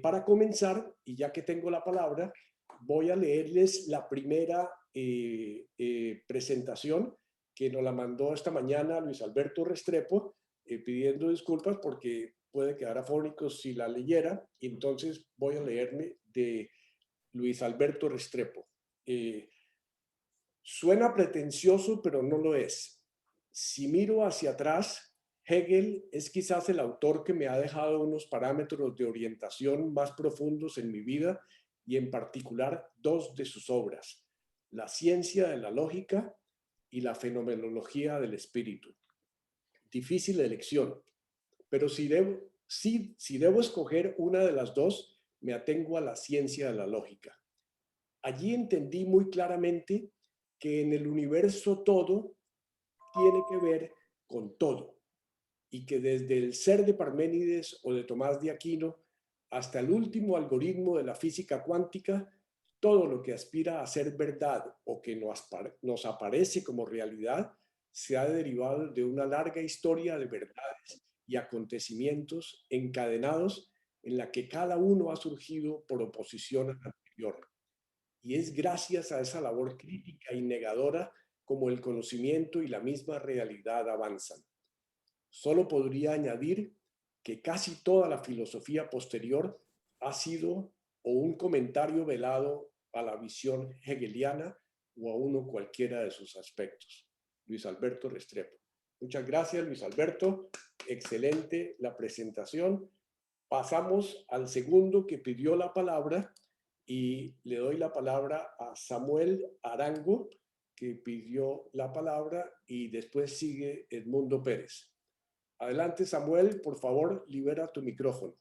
Para comenzar, y ya que tengo la palabra, voy a leerles la primera presentación que nos la mandó esta mañana Luis Alberto Restrepo, pidiendo disculpas porque puede quedar afónico si la leyera. Entonces voy a leerme de Luis Alberto Restrepo. Suena pretencioso, pero no lo es. Si miro hacia atrás, Hegel es quizás el autor que me ha dejado unos parámetros de orientación más profundos en mi vida y en particular dos de sus obras, La ciencia de la lógica y La fenomenología del espíritu. Difícil elección, pero si debo escoger una de las dos, me atengo a la ciencia de la lógica. Allí entendí muy claramente que en el universo todo tiene que ver con todo y que desde el ser de Parménides o de Tomás de Aquino hasta el último algoritmo de la física cuántica, todo lo que aspira a ser verdad o que nos aparece como realidad se ha derivado de una larga historia de verdades y acontecimientos encadenados en la que cada uno ha surgido por oposición al anterior. Y es gracias a esa labor crítica y negadora como el conocimiento y la misma realidad avanzan. Solo podría añadir que casi toda la filosofía posterior ha sido o un comentario velado a la visión hegeliana o a uno cualquiera de sus aspectos. Luis Alberto Restrepo. Muchas gracias, Luis Alberto. Excelente la presentación. Pasamos al segundo que pidió la palabra y le doy la palabra a Samuel Arango, que pidió la palabra, y después sigue Edmundo Pérez. Adelante, Samuel, por favor, libera tu micrófono.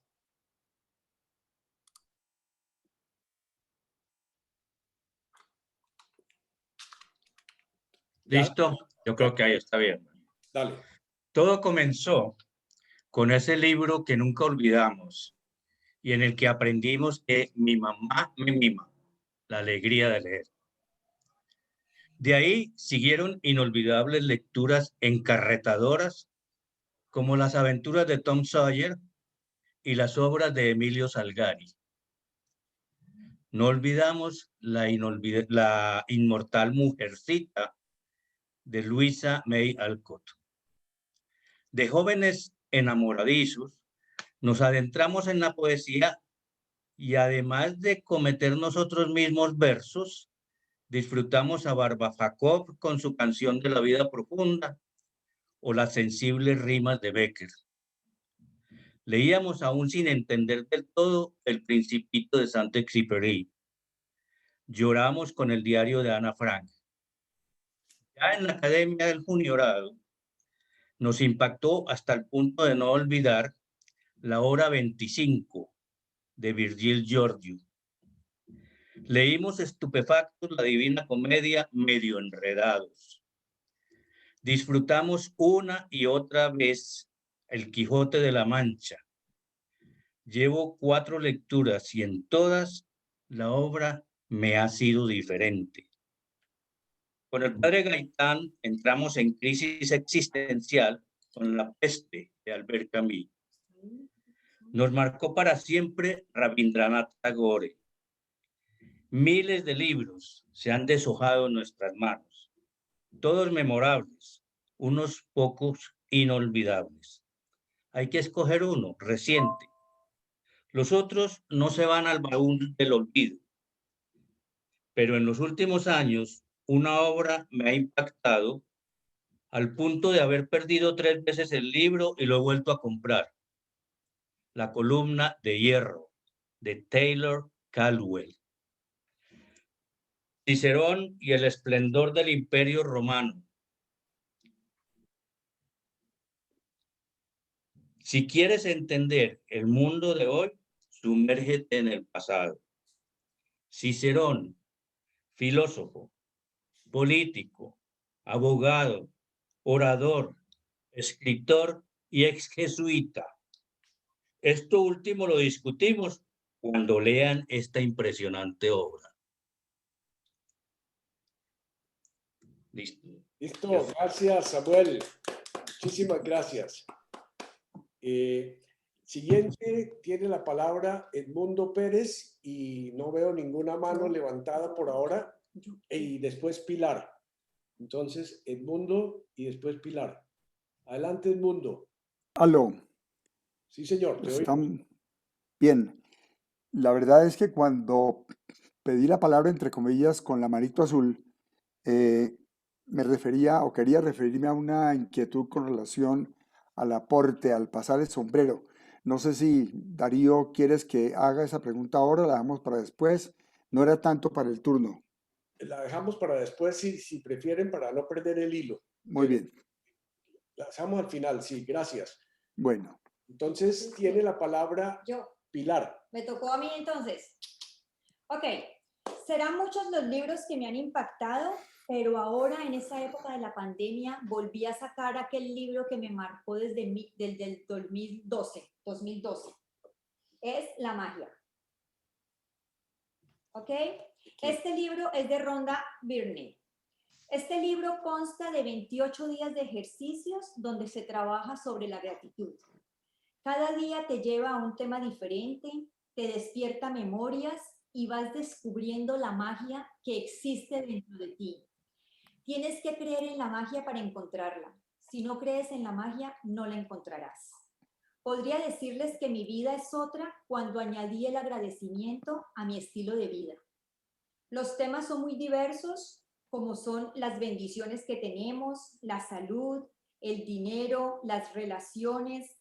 ¿Listo? Yo creo que ahí está bien. Dale. Todo comenzó con ese libro que nunca olvidamos y en el que aprendimos que mi mamá me mima, la alegría de leer. De ahí siguieron inolvidables lecturas encarretadoras como Las aventuras de Tom Sawyer y las obras de Emilio Salgari. No olvidamos la inmortal Mujercita de Louisa May Alcott. De jóvenes enamoradizos, nos adentramos en la poesía y además de cometer nosotros mismos versos, disfrutamos a Barbafakov con su canción de la vida profunda o las sensibles rimas de Becker. Leíamos aún sin entender del todo El Principito de Saint-Exupéry. Lloramos con el diario de Ana Frank. Ya en la Academia del Juniorado, nos impactó hasta el punto de no olvidar La hora 25 de Virgil Giorgio. Leímos estupefactos la Divina Comedia medio enredados. Disfrutamos una y otra vez El Quijote de la Mancha. Llevo 4 lecturas y en todas la obra me ha sido diferente. Con el padre Gaitán entramos en crisis existencial con La peste de Albert Camus. Nos marcó para siempre Rabindranath Tagore. Miles de libros se han deshojado en nuestras manos, todos memorables, unos pocos inolvidables. Hay que escoger uno, reciente. Los otros no se van al baúl del olvido. Pero en los últimos años, una obra me ha impactado al punto de haber perdido 3 veces el libro y lo he vuelto a comprar. La columna de hierro, de Taylor Caldwell. Cicerón y el esplendor del Imperio Romano. Si quieres entender el mundo de hoy, sumérgete en el pasado. Cicerón, filósofo, político, abogado, orador, escritor y ex jesuita. Esto último lo discutimos cuando lean esta impresionante obra. Listo. Listo, gracias, Samuel. Muchísimas gracias. Siguiente tiene la palabra Edmundo Pérez y no veo ninguna mano levantada por ahora. Y después Pilar. Entonces, Edmundo y después Pilar. Adelante, Edmundo. Aló, Sí, señor, te oigo. están bien. La verdad es que cuando pedí la palabra, entre comillas, con la manito azul, me refería o quería referirme a una inquietud con relación al aporte, al pasar el sombrero. No sé si Darío quieres que haga esa pregunta ahora, la dejamos para después. No era tanto para el turno. La dejamos para después si prefieren, para no perder el hilo. Muy bien. La dejamos al final, sí, gracias. Bueno, Entonces, tiene la palabra Yo, Pilar. me tocó a mí entonces. Ok, serán muchos los libros que me han impactado, pero ahora en esta época de la pandemia volví a sacar aquel libro que me marcó desde el 2012. Es La magia. ¿Ok? Este libro es de Rhonda Byrne. Este libro consta de 28 días de ejercicios donde se trabaja sobre la gratitud. Cada día te lleva a un tema diferente, te despierta memorias y vas descubriendo la magia que existe dentro de ti. Tienes que creer en la magia para encontrarla. Si no crees en la magia, no la encontrarás. Podría decirles que mi vida es otra cuando añadí el agradecimiento a mi estilo de vida. Los temas son muy diversos, como son las bendiciones que tenemos, la salud, el dinero, las relaciones,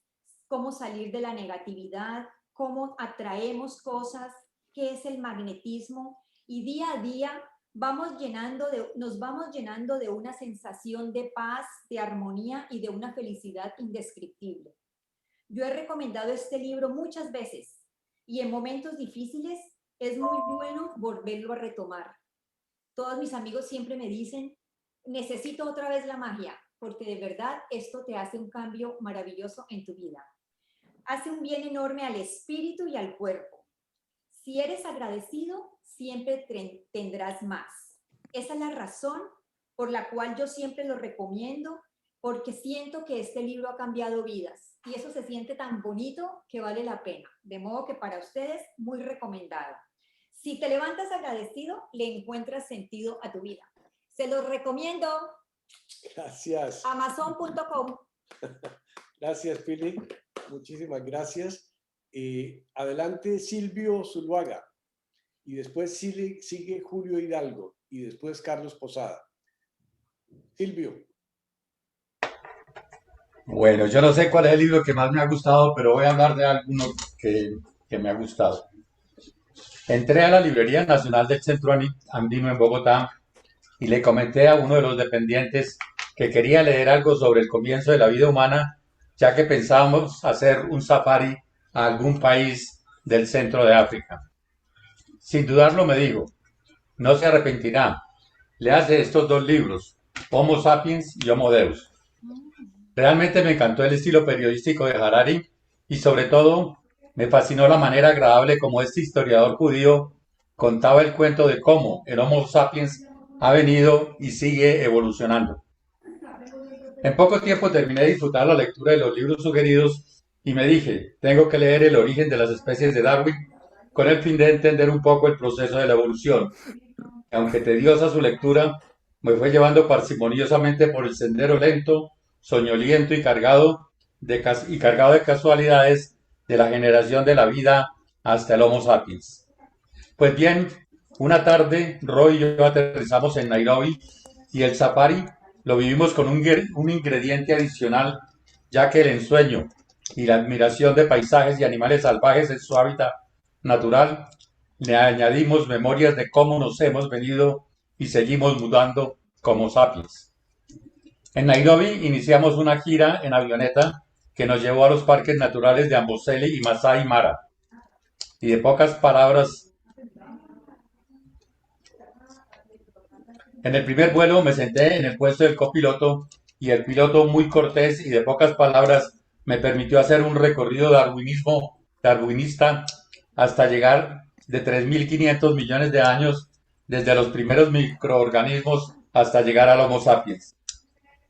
cómo salir de la negatividad, cómo atraemos cosas, qué es el magnetismo, y día a día nos vamos llenando de una sensación de paz, de armonía y de una felicidad indescriptible. Yo he recomendado este libro muchas veces y en momentos difíciles es muy bueno volverlo a retomar. Todos mis amigos siempre me dicen, necesito otra vez la magia, porque de verdad esto te hace un cambio maravilloso en tu vida. Hace un bien enorme al espíritu y al cuerpo. Si eres agradecido, siempre tendrás más. Esa es la razón por la cual yo siempre lo recomiendo, porque siento que este libro ha cambiado vidas y eso se siente tan bonito que vale la pena. De modo que para ustedes, muy recomendado. Si te levantas agradecido, le encuentras sentido a tu vida. Se los recomiendo. Gracias. Amazon.com. Gracias, Pili. Muchísimas gracias. Adelante, Silvio Zuluaga. Y después sigue Julio Hidalgo. Y después Carlos Posada. Silvio. Bueno, yo no sé cuál es el libro que más me ha gustado, pero voy a hablar de alguno que me ha gustado. Entré a la Librería Nacional del Centro Andino en Bogotá y le comenté a uno de los dependientes que quería leer algo sobre el comienzo de la vida humana, ya que pensábamos hacer un safari a algún país del centro de África. Sin dudarlo me dijo, no se arrepentirá, léase estos dos libros, Homo Sapiens y Homo Deus. Realmente me encantó el estilo periodístico de Harari y sobre todo me fascinó la manera agradable como este historiador judío contaba el cuento de cómo el Homo sapiens ha venido y sigue evolucionando. En poco tiempo terminé de disfrutar la lectura de los libros sugeridos y me dije, tengo que leer El origen de las especies de Darwin con el fin de entender un poco el proceso de la evolución. Aunque tediosa su lectura, me fue llevando parsimoniosamente por el sendero lento, soñoliento y cargado de casualidades de la generación de la vida hasta el Homo sapiens. Pues bien, una tarde Roy y yo aterrizamos en Nairobi y el safari lo vivimos con un ingrediente adicional, ya que el ensueño y la admiración de paisajes y animales salvajes en su hábitat natural le añadimos memorias de cómo nos hemos venido y seguimos mudando como sapiens. En Nairobi iniciamos una gira en avioneta que nos llevó a los parques naturales de Amboseli y Masai Mara. Y de pocas palabras, en el primer vuelo me senté en el puesto del copiloto y el piloto, muy cortés y de pocas palabras, me permitió hacer un recorrido darwinista hasta llegar de 3.500 millones de años desde los primeros microorganismos hasta llegar al Homo sapiens.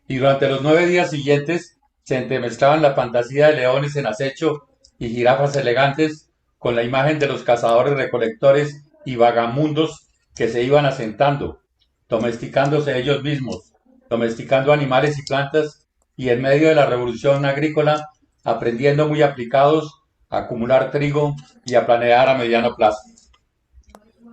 Y durante los 9 días siguientes se entremezclaban la fantasía de leones en acecho y jirafas elegantes con la imagen de los cazadores recolectores y vagamundos que se iban asentando, domesticándose ellos mismos, domesticando animales y plantas y en medio de la revolución agrícola aprendiendo muy aplicados a acumular trigo y a planear a mediano plazo.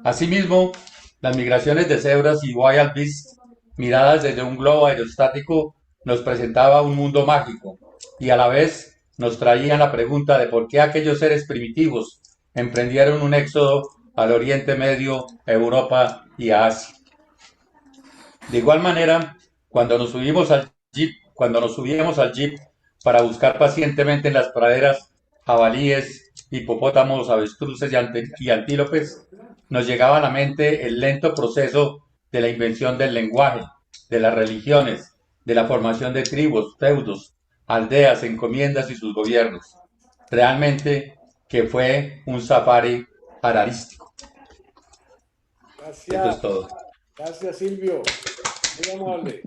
Asimismo, las migraciones de cebras y wild beasts, miradas desde un globo aerostático, nos presentaba un mundo mágico y a la vez nos traían la pregunta de por qué aquellos seres primitivos emprendieron un éxodo al Oriente Medio, a Europa y a Asia. De igual manera, cuando nos subíamos al jeep para buscar pacientemente en las praderas jabalíes, hipopótamos, avestruces y antílopes, nos llegaba a la mente el lento proceso de la invención del lenguaje, de las religiones, de la formación de tribus, feudos, aldeas, encomiendas y sus gobiernos. Realmente que fue un safari ararístico. Esto Gracias, es todo. gracias Silvio. Muy amable.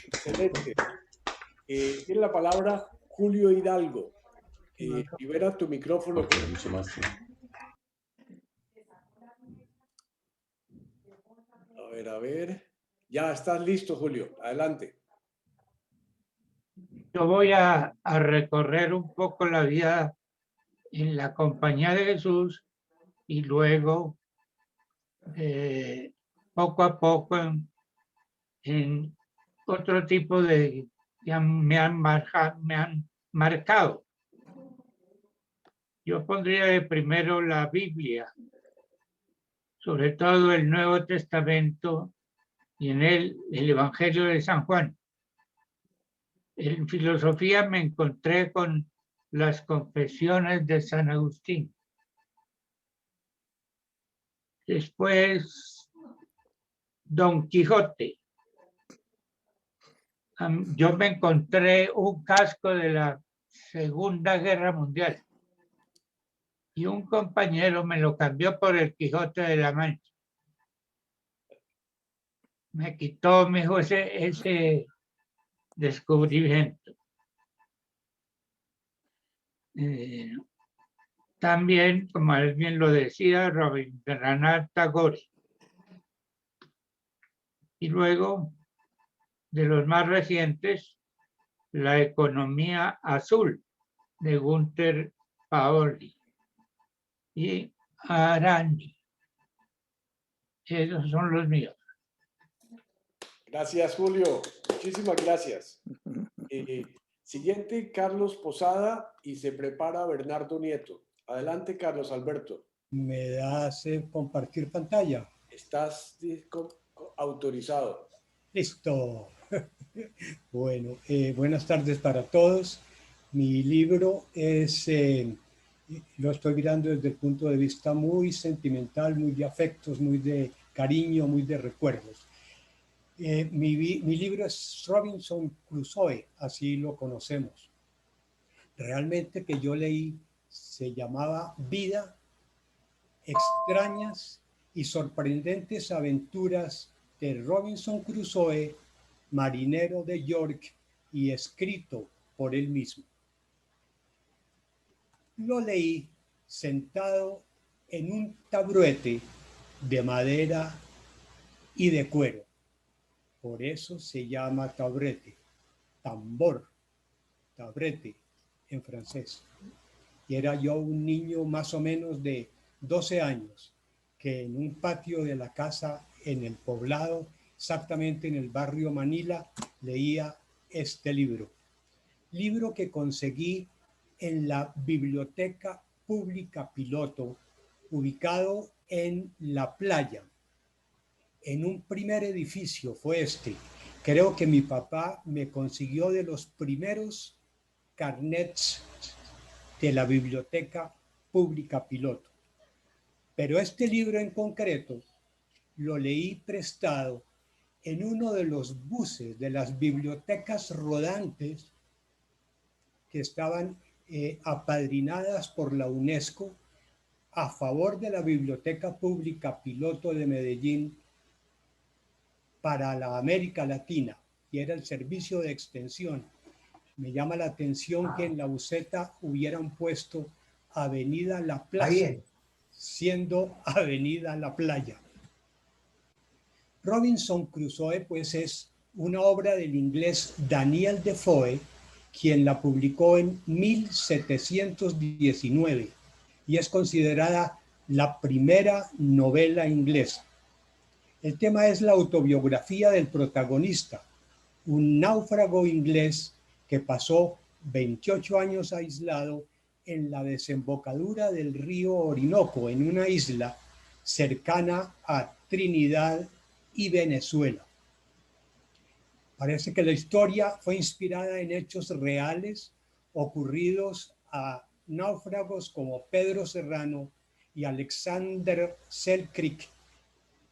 Excelente. Tiene la palabra Julio Hidalgo. Libera tu micrófono. Porque mucho más. A ver. Ya estás listo, Julio. Adelante. Yo voy a recorrer un poco la vida en la compañía de Jesús y luego poco a poco en otro tipo de que me han marcado. Yo pondría de primero la Biblia, sobre todo el Nuevo Testamento y en él el Evangelio de San Juan. En filosofía me encontré con las confesiones de San Agustín. Después, Don Quijote. Yo me encontré un casco de la Segunda Guerra Mundial y un compañero me lo cambió por el Quijote de la Mancha. Me quitó, me dijo, ese descubrimiento. También, como alguien lo decía, Rabindranath Tagore. Y luego, de los más recientes, La economía azul, de Gunther Paoli y Arani. Esos son los míos. Gracias, Julio. Muchísimas gracias. Siguiente, Carlos Posada, y se prepara Bernardo Nieto. Adelante, Carlos Alberto. ¿Me das compartir pantalla? Estás autorizado. Listo. Bueno, buenas tardes para todos. Mi libro lo estoy mirando desde el punto de vista muy sentimental, muy de afectos, muy de cariño, muy de recuerdos. Mi libro es Robinson Crusoe, así lo conocemos. Realmente que yo leí se llamaba Vida, extrañas y sorprendentes aventuras de Robinson Crusoe, marinero de York, y escrito por él mismo. Lo leí sentado en un taburete de madera y de cuero. Por eso se llama taburete, tambor, taburete en francés. Y era yo un niño más o menos de 12 años que en un patio de la casa en el poblado, exactamente en el barrio Manila, leía este libro. Libro que conseguí en la Biblioteca Pública Piloto, ubicado en la playa. En un primer edificio fue este. Creo que mi papá me consiguió de los primeros carnets de la Biblioteca Pública Piloto. Pero este libro en concreto lo leí prestado en uno de los buses de las bibliotecas rodantes que estaban apadrinadas por la UNESCO a favor de la Biblioteca Pública Piloto de Medellín para la América Latina, y era el servicio de extensión. Me llama la atención que en la buseta hubieran puesto Avenida La Está Plaza, bien. siendo Avenida La Playa. Robinson Crusoe, pues, es una obra del inglés Daniel Defoe, quien la publicó en 1719 y es considerada la primera novela inglesa. El tema es la autobiografía del protagonista, un náufrago inglés que pasó 28 años aislado en la desembocadura del río Orinoco, en una isla cercana a Trinidad y Venezuela. Parece que la historia fue inspirada en hechos reales ocurridos a náufragos como Pedro Serrano y Alexander Selkirk,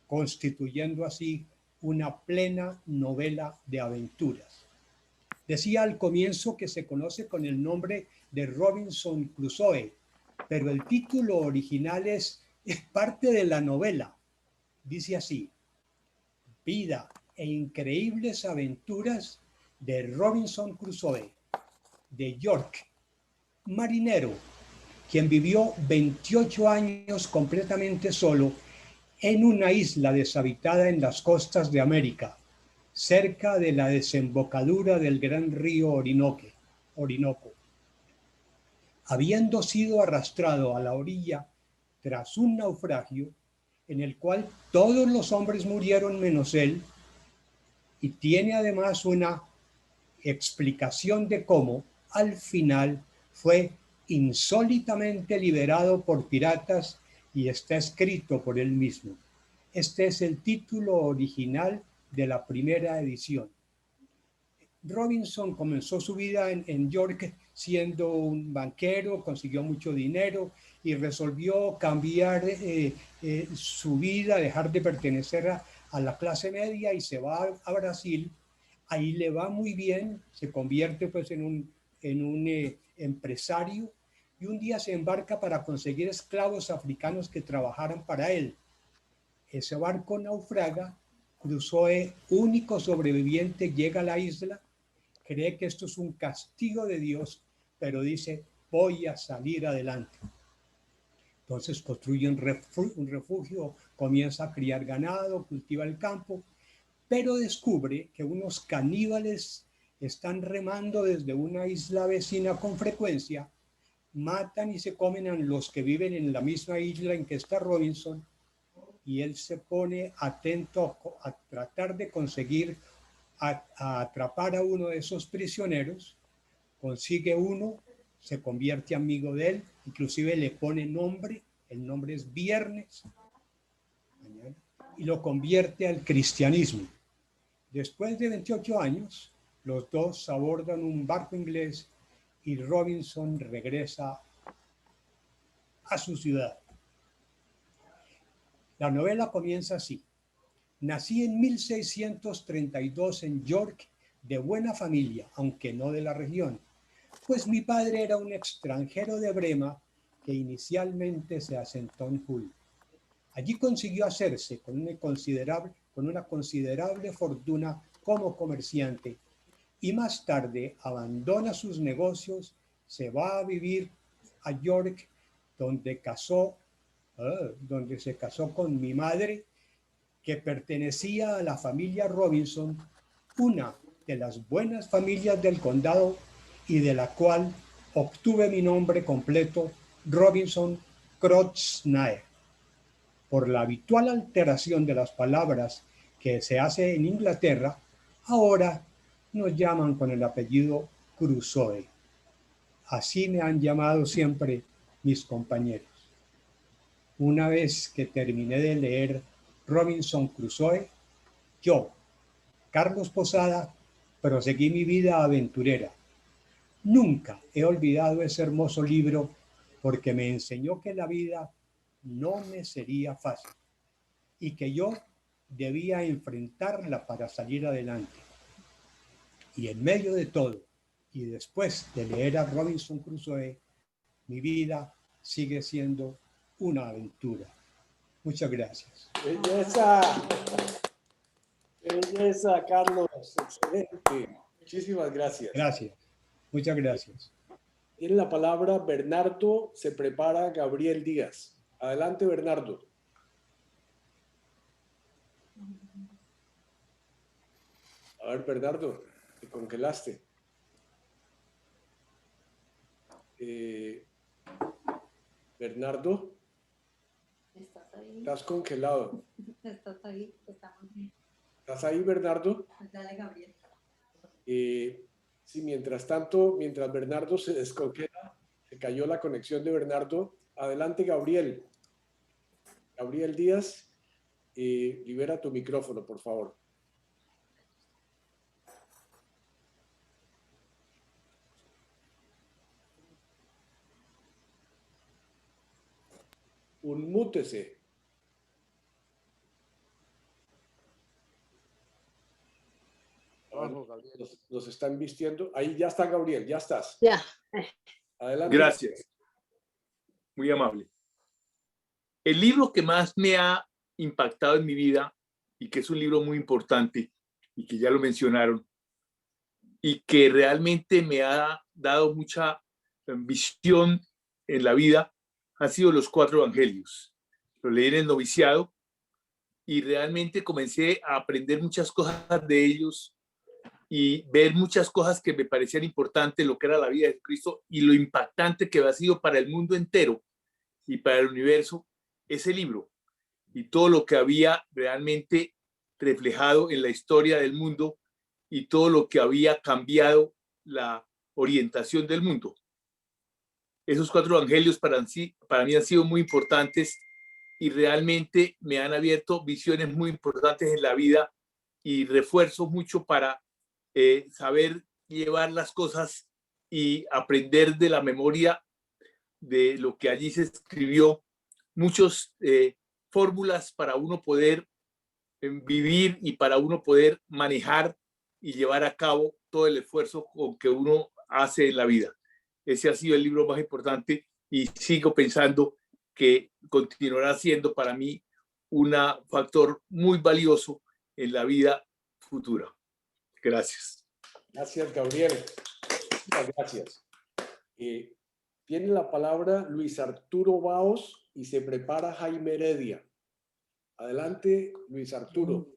constituyendo así una plena novela de aventuras. Decía al comienzo que se conoce con el nombre de Robinson Crusoe, pero el título original es parte de la novela. Dice así: Vida e increíbles aventuras de Robinson Crusoe, de York, marinero, quien vivió 28 años completamente solo en una isla deshabitada en las costas de América, cerca de la desembocadura del gran río Orinoco. Habiendo sido arrastrado a la orilla tras un naufragio en el cual todos los hombres murieron menos él, y tiene además una explicación de cómo al final fue insólitamente liberado por piratas y está escrito por él mismo. Este es el título original de la primera edición. Robinson comenzó su vida en York siendo un banquero, consiguió mucho dinero y resolvió cambiar su vida, dejar de pertenecer a la clase media y se va a Brasil. Ahí le va muy bien, se convierte pues en un empresario y un día se embarca para conseguir esclavos africanos que trabajaran para él. Ese barco naufraga, Crusoe, único sobreviviente, llega a la isla, cree que esto es un castigo de Dios, pero dice, voy a salir adelante. Entonces construye un refugio, comienza a criar ganado, cultiva el campo, pero descubre que unos caníbales están remando desde una isla vecina con frecuencia, matan y se comen a los que viven en la misma isla en que está Robinson, y él se pone atento a tratar de conseguir a atrapar a uno de esos prisioneros, consigue uno, se convierte amigo de él, inclusive le pone nombre, el nombre es Viernes, y lo convierte al cristianismo. Después de 28 años, los dos abordan un barco inglés y Robinson regresa a su ciudad. La novela comienza así. Nací en 1632 en York, de buena familia, aunque no de la región, pues mi padre era un extranjero de Brema que inicialmente se asentó en Hull. Allí consiguió hacerse con una considerable fortuna como comerciante y más tarde abandona sus negocios, se va a vivir a York, donde se casó con mi madre, que pertenecía a la familia Robinson, una de las buenas familias del condado y de la cual obtuve mi nombre completo, Robinson Crusoe. Por la habitual alteración de las palabras que se hace en Inglaterra, ahora nos llaman con el apellido Crusoe. Así me han llamado siempre mis compañeros. Una vez que terminé de leer Robinson Crusoe, yo, Carlos Posada, proseguí mi vida aventurera. Nunca he olvidado ese hermoso libro porque me enseñó que la vida no me sería fácil y que yo debía enfrentarla para salir adelante. Y en medio de todo, y después de leer a Robinson Crusoe, mi vida sigue siendo una aventura. Muchas gracias. Belleza, belleza, Carlos, excelente. Muchísimas gracias. Gracias, muchas gracias. Tiene la palabra Bernardo, se prepara Gabriel Díaz. Adelante, Bernardo. A ver, Bernardo, te congelaste. Bernardo, ¿Estás ahí? estás congelado. ¿Estás ahí? Estamos bien. ¿Estás ahí, Bernardo? Pues dale, Gabriel. Sí, mientras tanto, mientras Bernardo se descongela, se cayó la conexión de Bernardo. Adelante, Gabriel. Gabriel Díaz, libera tu micrófono, por favor. Unmútese. Nos están vistiendo. Ahí ya está, Gabriel, ya estás. Ya. Adelante. Gracias. Muy amable. El libro que más me ha impactado en mi vida y que es un libro muy importante y que ya lo mencionaron y que realmente me ha dado mucha visión en la vida han sido los 4 evangelios. Lo leí en el noviciado y realmente comencé a aprender muchas cosas de ellos y ver muchas cosas que me parecían importantes, lo que era la vida de Cristo y lo impactante que ha sido para el mundo entero y para el universo ese libro y todo lo que había realmente reflejado en la historia del mundo y todo lo que había cambiado la orientación del mundo. Esos 4 evangelios para mí han sido muy importantes y realmente me han abierto visiones muy importantes en la vida y refuerzo mucho para saber llevar las cosas y aprender de la memoria de lo que allí se escribió, muchas fórmulas para uno poder vivir y para uno poder manejar y llevar a cabo todo el esfuerzo con que uno hace en la vida. Ese ha sido el libro más importante y sigo pensando que continuará siendo para mí un factor muy valioso en la vida futura. Gracias. Gracias, Gabriel. Muchas gracias. Tiene la palabra Luis Arturo Baos y se prepara Jaime Heredia. Adelante, Luis Arturo.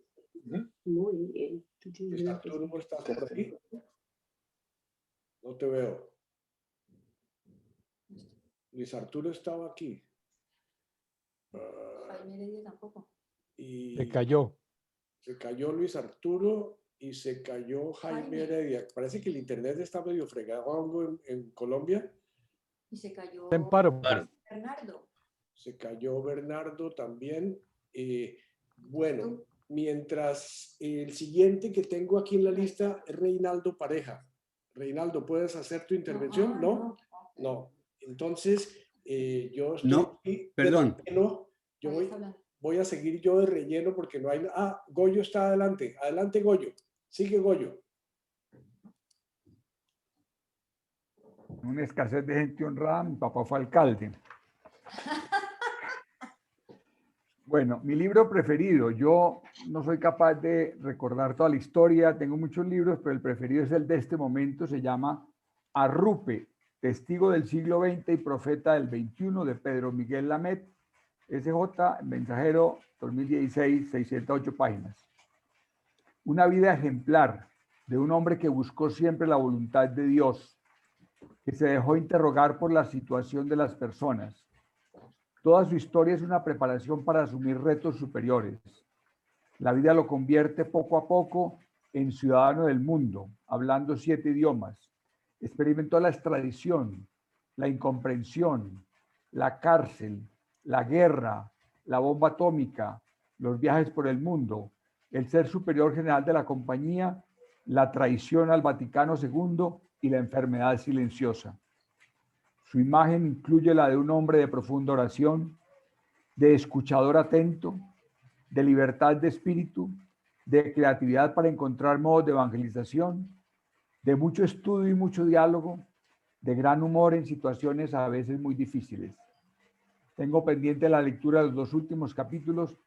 Muy bien. Luis Arturo, ¿estás por aquí? No te veo. Luis Arturo estaba aquí. Jaime Heredia tampoco. Y Se cayó. se cayó Luis Arturo y se cayó Jaime Heredia. Parece que el internet está medio fregado en Colombia. Y se cayó Está en paro. Bernardo. Se cayó Bernardo también. Bueno, mientras el siguiente que tengo aquí en la lista es Reinaldo Pareja. Reinaldo, ¿puedes hacer tu intervención? ¿No? No. Entonces, yo estoy No, aquí perdón. de relleno. Yo voy a seguir yo de relleno porque no hay... Ah, Goyo está adelante. Adelante, Goyo. Sigue, Goyo. Una escasez de gente honrada, mi papá fue alcalde. Bueno, mi libro preferido, yo no soy capaz de recordar toda la historia, tengo muchos libros, pero el preferido es el de este momento, se llama Arrupe, testigo del siglo XX y profeta del XXI, de Pedro Miguel Lamet, SJ, Mensajero, 2016, 608 páginas. Una vida ejemplar de un hombre que buscó siempre la voluntad de Dios, que se dejó interrogar por la situación de las personas. Toda su historia es una preparación para asumir retos superiores. La vida lo convierte poco a poco en ciudadano del mundo, hablando 7 idiomas. Experimentó la extradición, la incomprensión, la cárcel, la guerra, la bomba atómica, los viajes por el mundo, el ser superior general de la compañía, la traición al Vaticano II y la enfermedad silenciosa. Su imagen incluye la de un hombre de profunda oración, de escuchador atento, de libertad de espíritu, de creatividad para encontrar modos de evangelización, de mucho estudio y mucho diálogo, de gran humor en situaciones a veces muy difíciles. Tengo pendiente la lectura de los 2 últimos capítulos,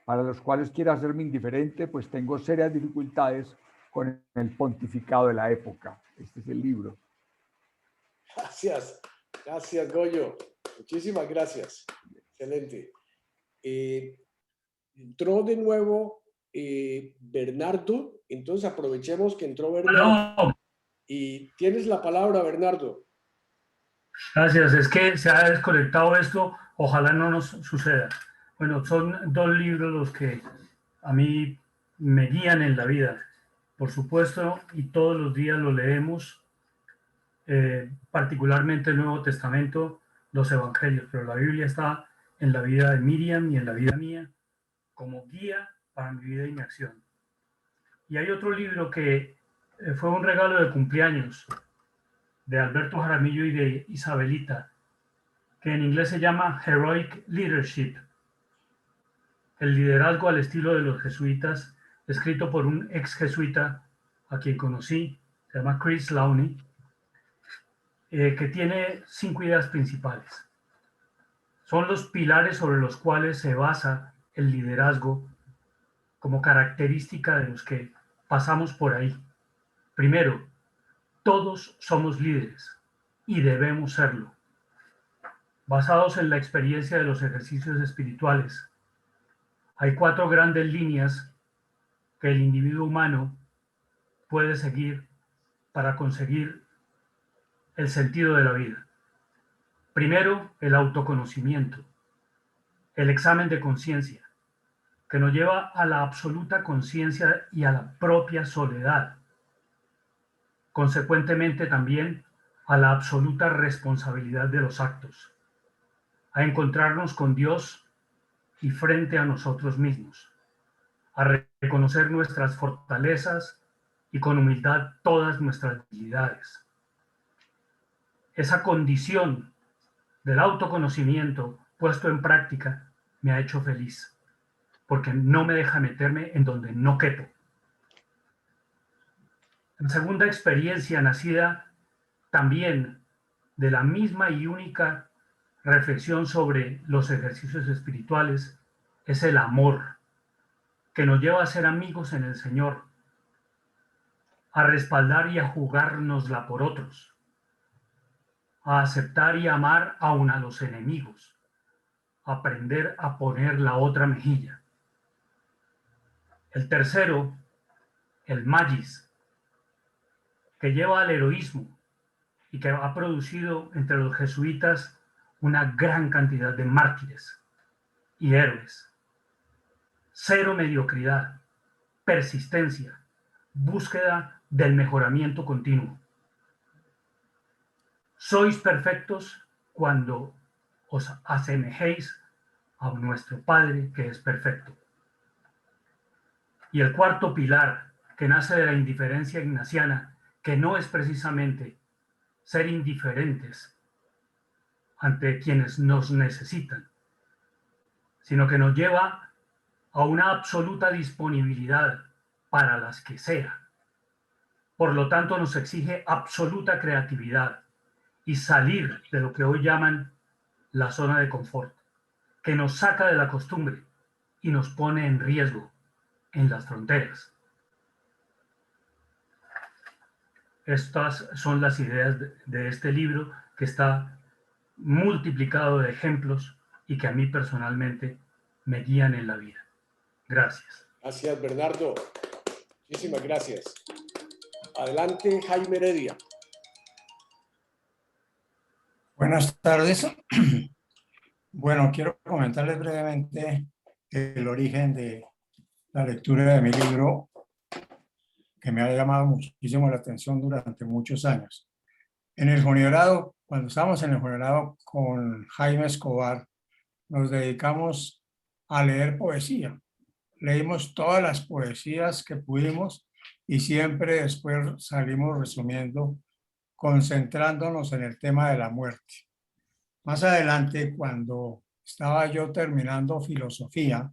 para los cuales quiero hacerme indiferente, pues tengo serias dificultades con el pontificado de la época. Este es el libro. Gracias, Goyo. Muchísimas gracias. Excelente. Entró de nuevo Bernardo, entonces aprovechemos que entró Bernardo. No, Y tienes la palabra, Bernardo. gracias, es que se ha desconectado esto, ojalá no nos suceda. Bueno, son dos libros los que a mí me guían en la vida, por supuesto, y todos los días lo leemos, particularmente el Nuevo Testamento, los Evangelios, pero la Biblia está en la vida de Miriam y en la vida mía como guía para mi vida y mi acción. Y hay otro libro que fue un regalo de cumpleaños de Alberto Jaramillo y de Isabelita, que en inglés se llama Heroic Leadership, el liderazgo al estilo de los jesuitas, escrito por un ex jesuita a quien conocí, se llama Chris Lowney, que tiene 5 ideas principales. Son los pilares sobre los cuales se basa el liderazgo como característica de los que pasamos por ahí. Primero, todos somos líderes y debemos serlo. Basados en la experiencia de los ejercicios espirituales, hay 4 grandes líneas que el individuo humano puede seguir para conseguir el sentido de la vida. Primero, el autoconocimiento, el examen de conciencia, que nos lleva a la absoluta conciencia y a la propia soledad. Consecuentemente también a la absoluta responsabilidad de los actos, a encontrarnos con Dios y frente a nosotros mismos, a reconocer nuestras fortalezas y con humildad todas nuestras debilidades. Esa condición del autoconocimiento puesto en práctica me ha hecho feliz, porque no me deja meterme en donde no quepo. La segunda experiencia nacida también de la misma y única reflexión sobre los ejercicios espirituales es el amor, que nos lleva a ser amigos en el Señor, a respaldar y a jugárnosla por otros, a aceptar y amar aún a los enemigos, a aprender a poner la otra mejilla. El tercero, el magis, que lleva al heroísmo y que ha producido entre los jesuitas una gran cantidad de mártires y héroes. Cero mediocridad, persistencia, búsqueda del mejoramiento continuo. Sois perfectos cuando os asemejéis a nuestro Padre que es perfecto. Y el cuarto pilar, que nace de la indiferencia ignaciana, que no es precisamente ser indiferentes ante quienes nos necesitan, sino que nos lleva a una absoluta disponibilidad para las que sea. Por lo tanto, nos exige absoluta creatividad y salir de lo que hoy llaman la zona de confort, que nos saca de la costumbre y nos pone en riesgo en las fronteras. Estas son las ideas de este libro, que está multiplicado de ejemplos y que a mí personalmente me guían en la vida. Gracias. Gracias, Bernardo. Muchísimas gracias. Adelante, Jaime Heredia. Buenas tardes. Bueno, quiero comentarles brevemente el origen de la lectura de mi libro, que me ha llamado muchísimo la atención durante muchos años. En el Juniorado, cuando estábamos en el Juniorado con Jaime Escobar, nos dedicamos a leer poesía. Leímos todas las poesías que pudimos y siempre después salimos resumiendo, concentrándonos en el tema de la muerte. Más adelante, cuando estaba yo terminando filosofía,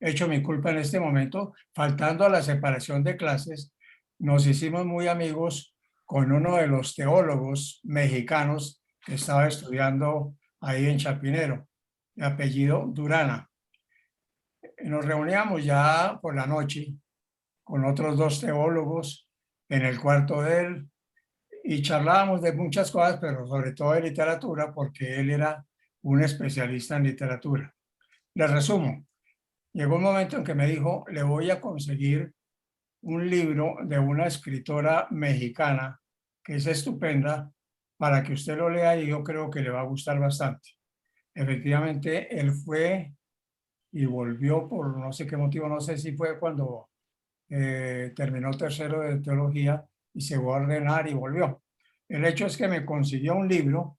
hecho mi culpa en este momento, faltando a la separación de clases, nos hicimos muy amigos con uno de los teólogos mexicanos que estaba estudiando ahí en Chapinero, de apellido Durana. Nos reuníamos ya por la noche con otros 2 teólogos en el cuarto de él y charlábamos de muchas cosas, pero sobre todo de literatura, porque él era un especialista en literatura. Le resumo, llegó un momento en que me dijo, le voy a conseguir un libro de una escritora mexicana que es estupenda para que usted lo lea y yo creo que le va a gustar bastante. Efectivamente, él fue y volvió por no sé qué motivo, no sé si fue cuando terminó tercero de teología y se fue a ordenar y volvió. El hecho es que me consiguió un libro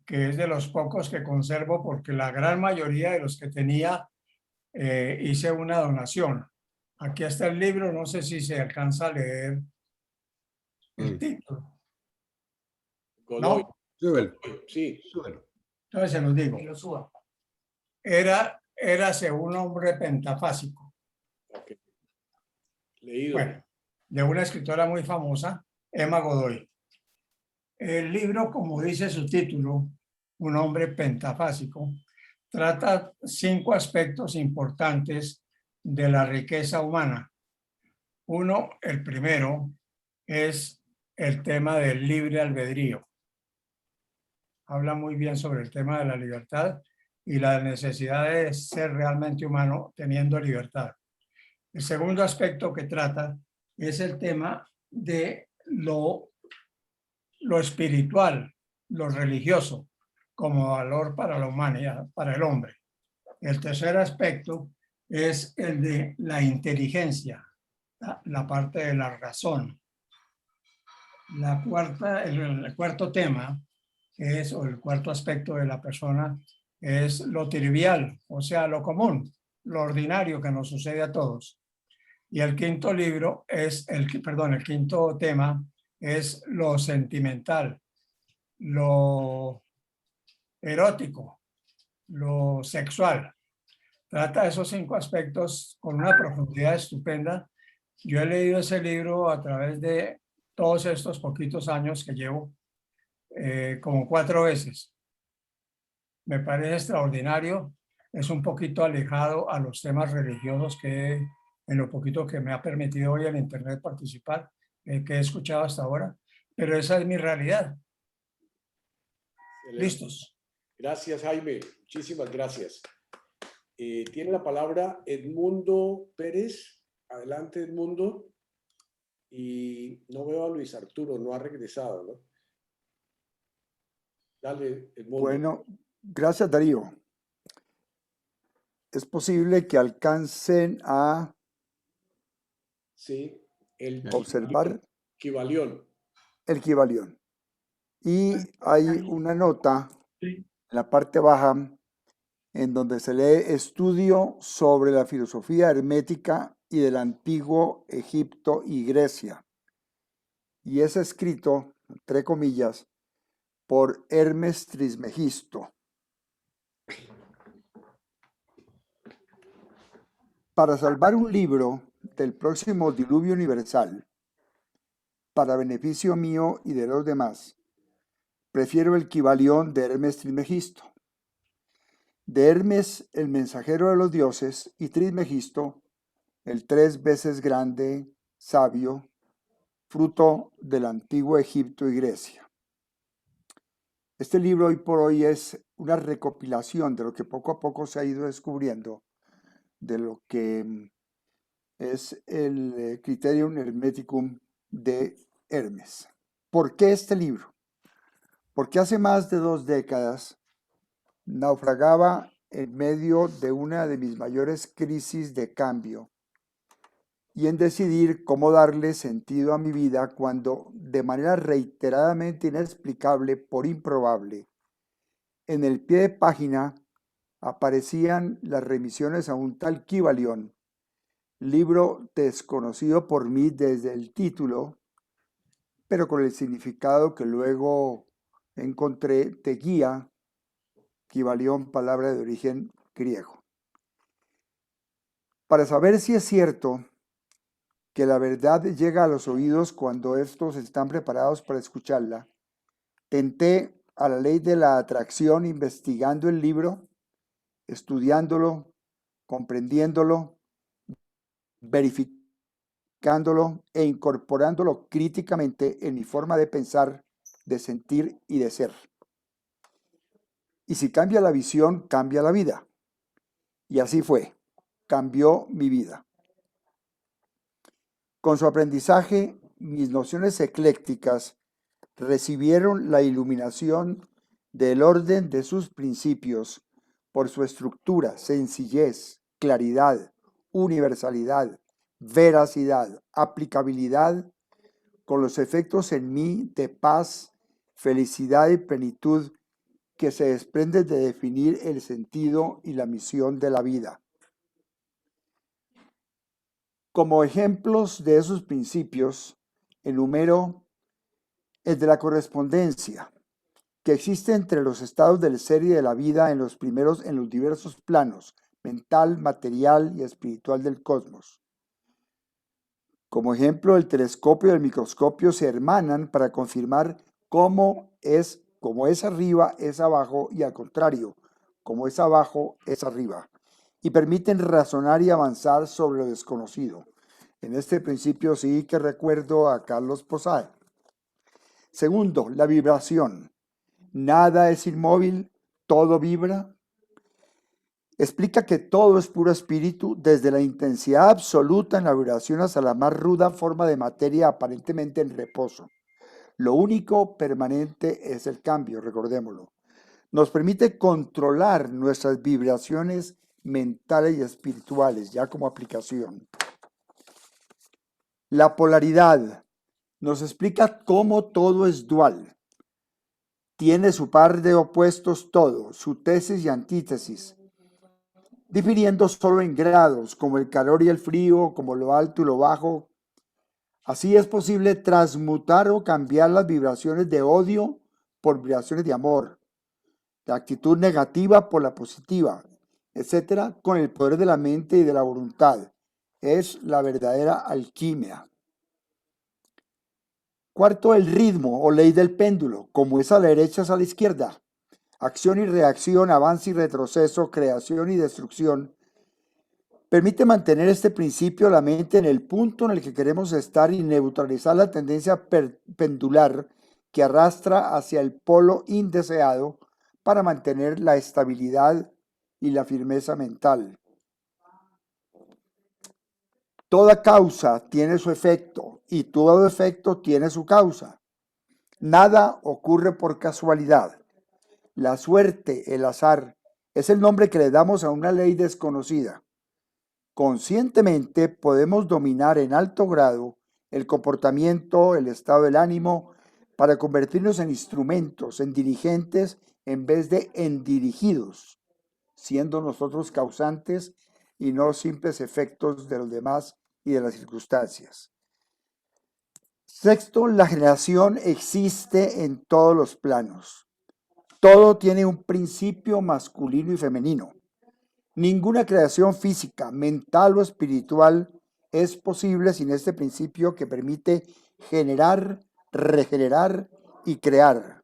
que es de los pocos que conservo porque la gran mayoría de los que tenía hice una donación. Aquí está el libro, no sé si se alcanza a leer el título. Godoy. ¿No? Súbelo, Sí. súbelo. Entonces se los digo. Érase un hombre pentafásico. Okay. Leído. Bueno, de una escritora muy famosa, Emma Godoy. El libro, como dice su título, Un hombre pentafásico, trata 5 aspectos importantes de la riqueza humana. Uno, el primero, es el tema del libre albedrío. Habla muy bien sobre el tema de la libertad y la necesidad de ser realmente humano teniendo libertad. El segundo aspecto que trata es el tema de lo espiritual, lo religioso, como valor para la humanidad, para el hombre. El tercer aspecto es el de la inteligencia, la parte de la razón. El cuarto tema es, o el cuarto aspecto de la persona es lo trivial, o sea, lo común, lo ordinario que nos sucede a todos. Y el quinto libro es, el quinto tema es lo sentimental, lo erótico, lo sexual. Trata esos 5 aspectos con una profundidad estupenda. Yo he leído ese libro a través de todos estos poquitos años que llevo, como 4 veces. Me parece extraordinario. Es un poquito alejado a los temas religiosos que en lo poquito que me ha permitido hoy en Internet participar, que he escuchado hasta ahora, pero esa es mi realidad. Excelente. Listos. Gracias, Jaime. Muchísimas gracias. Tiene la palabra Edmundo Pérez. Adelante, Edmundo. Y no veo a Luis Arturo, no ha regresado, ¿no? Dale, Edmundo. Bueno, gracias, Darío. Es posible que alcancen a Sí, el observar Kybalión. el Kybalión. Y hay una nota en la parte baja en donde se lee estudio sobre la filosofía hermética y del antiguo Egipto y Grecia. Y es escrito, entre comillas, por Hermes Trismegisto. Para salvar un libro del próximo diluvio universal, para beneficio mío y de los demás, prefiero el Kybalión de Hermes Trismegisto. De Hermes, el mensajero de los dioses, y Trismegisto, el 3 veces grande, sabio, fruto del antiguo Egipto y Grecia. Este libro hoy por hoy es una recopilación de lo que poco a poco se ha ido descubriendo de lo que es el Criterium Hermeticum de Hermes. ¿Por qué este libro? Porque hace más de 2 décadas naufragaba en medio de una de mis mayores crisis de cambio y en decidir cómo darle sentido a mi vida cuando, de manera reiteradamente inexplicable por improbable, en el pie de página aparecían las remisiones a un tal Kybalión, libro desconocido por mí desde el título, pero con el significado que luego encontré de guía, Kybalión, palabra de origen griego. Para saber si es cierto que la verdad llega a los oídos cuando estos están preparados para escucharla, tenté a la ley de la atracción investigando el libro, estudiándolo, comprendiéndolo, verificando aplicándolo e incorporándolo críticamente en mi forma de pensar, de sentir y de ser. Y si cambia la visión, cambia la vida. Y así fue, cambió mi vida. Con su aprendizaje, mis nociones eclécticas recibieron la iluminación del orden de sus principios por su estructura, sencillez, claridad, universalidad, veracidad, aplicabilidad, con los efectos en mí de paz, felicidad y plenitud que se desprenden de definir el sentido y la misión de la vida. Como ejemplos de esos principios, enumero el de la correspondencia, que existe entre los estados del ser y de la vida en los diversos planos, mental, material y espiritual del cosmos. Como ejemplo, el telescopio y el microscopio se hermanan para confirmar cómo es arriba, es abajo, y al contrario, como es abajo, es arriba, y permiten razonar y avanzar sobre lo desconocido. En este principio sí que recuerdo a Carlos Posada. Segundo, la vibración. Nada es inmóvil, todo vibra. Explica que todo es puro espíritu, desde la intensidad absoluta en la vibración hasta la más ruda forma de materia aparentemente en reposo. Lo único permanente es el cambio, recordémoslo. Nos permite controlar nuestras vibraciones mentales y espirituales, ya como aplicación. La polaridad nos explica cómo todo es dual. Tiene su par de opuestos todo, su tesis y antítesis, difiriendo solo en grados, como el calor y el frío, como lo alto y lo bajo. Así es posible transmutar o cambiar las vibraciones de odio por vibraciones de amor, la actitud negativa por la positiva, etcétera, con el poder de la mente y de la voluntad. Es la verdadera alquimia. Cuarto, el ritmo o ley del péndulo, como es a la derecha es a la izquierda. Acción y reacción, avance y retroceso, creación y destrucción. Permite mantener este principio de la mente en el punto en el que queremos estar y neutralizar la tendencia pendular que arrastra hacia el polo indeseado para mantener la estabilidad y la firmeza mental. Toda causa tiene su efecto y todo efecto tiene su causa. Nada ocurre por casualidad. La suerte, el azar, es el nombre que le damos a una ley desconocida. Conscientemente podemos dominar en alto grado el comportamiento, el estado del ánimo, para convertirnos en instrumentos, en dirigentes, en vez de en dirigidos, siendo nosotros causantes y no simples efectos de los demás y de las circunstancias. Sexto, la generación existe en todos los planos. Todo tiene un principio masculino y femenino. Ninguna creación física, mental o espiritual es posible sin este principio que permite generar, regenerar y crear.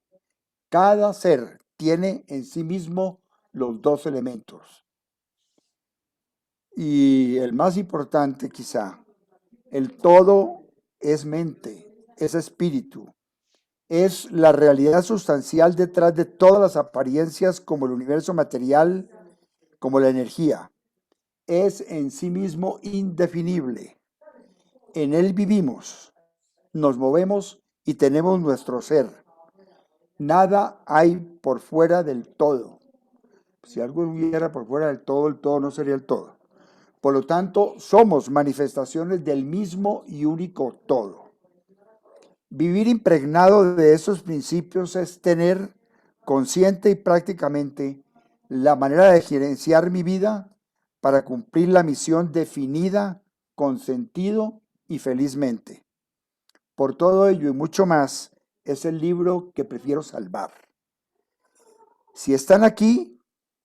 Cada ser tiene en sí mismo los dos elementos. Y el más importante quizá, el todo es mente, es espíritu, es la realidad sustancial detrás de todas las apariencias como el universo material, como la energía. Es en sí mismo indefinible. En él vivimos, nos movemos y tenemos nuestro ser. Nada hay por fuera del todo. Si algo hubiera por fuera del todo, el todo no sería el todo. Por lo tanto, somos manifestaciones del mismo y único todo. Vivir impregnado de esos principios es tener consciente y prácticamente la manera de gerenciar mi vida para cumplir la misión definida con sentido y felizmente. Por todo ello y mucho más, es el libro que prefiero salvar. Si están aquí,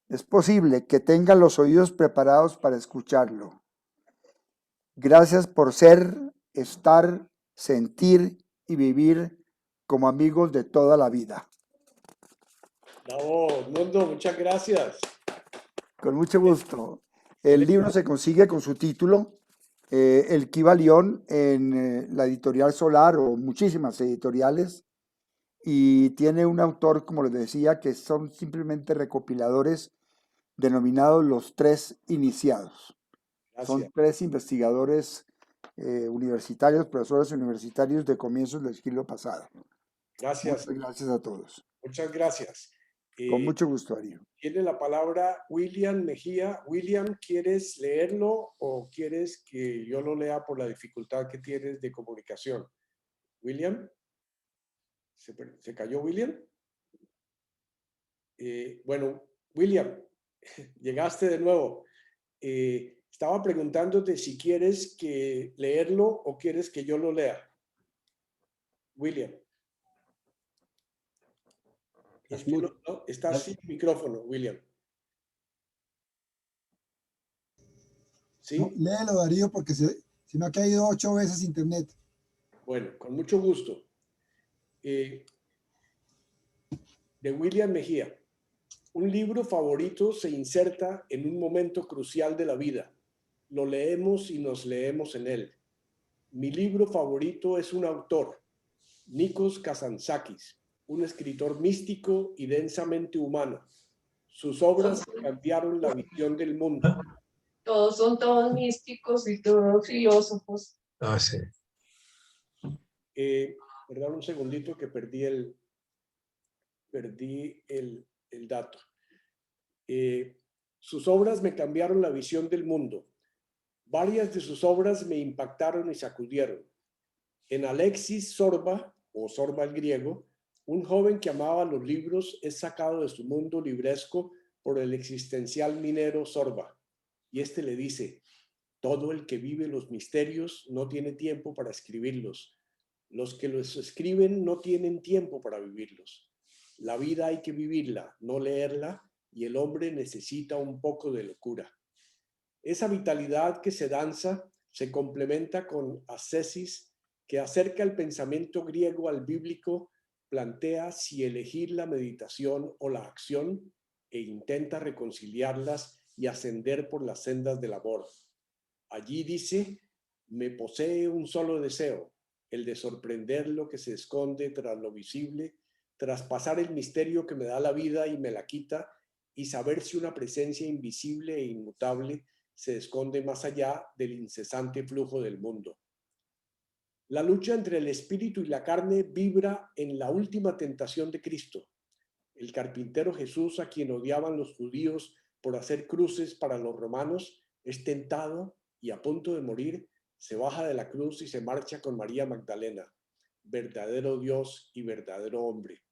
es posible que tengan los oídos preparados para escucharlo. Gracias por ser, estar, sentir y vivir como amigos de toda la vida. Bravo, Edmundo, muchas gracias. Con mucho gusto. El libro se consigue con su título, El Kibalión en la editorial Solar o muchísimas editoriales, y tiene un autor, como les decía, que son simplemente recopiladores denominados los 3 iniciados. Son Gracias. 3 investigadores universitarios, profesores universitarios de comienzos del siglo pasado. Gracias. Muchas gracias a todos. Muchas gracias. Con mucho gusto, Darío. Tiene la palabra William Mejía. William, ¿quieres leerlo o quieres que yo lo lea por la dificultad que tienes de comunicación? William, ¿se cayó William? Bueno, William, llegaste de nuevo. Estaba preguntándote si quieres que leerlo o quieres que yo lo lea. William. Es que no, estás sin micrófono, William. ¿Sí? No, léelo, Darío, porque se me ha caído 8 veces internet. Bueno, con mucho gusto. De William Mejía. Un libro favorito se inserta en un momento crucial de la vida. Lo leemos y nos leemos en él. Mi libro favorito es un autor, Nikos Kazantzakis, un escritor místico y densamente humano. Sus obras cambiaron la visión del mundo. Todos son todos místicos y todos filósofos. Ah, sí. Perdón un segundito que perdí el dato. Sus obras me cambiaron la visión del mundo. Varias de sus obras me impactaron y sacudieron. En Alexis Sorba, o Sorba el griego, un joven que amaba los libros es sacado de su mundo libresco por el existencial minero Sorba. Y este le dice, todo el que vive los misterios no tiene tiempo para escribirlos. Los que los escriben no tienen tiempo para vivirlos. La vida hay que vivirla, no leerla, y el hombre necesita un poco de locura. Esa vitalidad que se danza se complementa con ascesis, que acerca el pensamiento griego al bíblico, plantea si elegir la meditación o la acción e intenta reconciliarlas y ascender por las sendas del amor. Allí dice, me posee un solo deseo, el de sorprender lo que se esconde tras lo visible, traspasar el misterio que me da la vida y me la quita, y saber si una presencia invisible e inmutable se esconde más allá del incesante flujo del mundo. La lucha entre el espíritu y la carne vibra en la última tentación de Cristo. El carpintero Jesús, a quien odiaban los judíos por hacer cruces para los romanos, es tentado y a punto de morir, se baja de la cruz y se marcha con María Magdalena, verdadero Dios y verdadero hombre.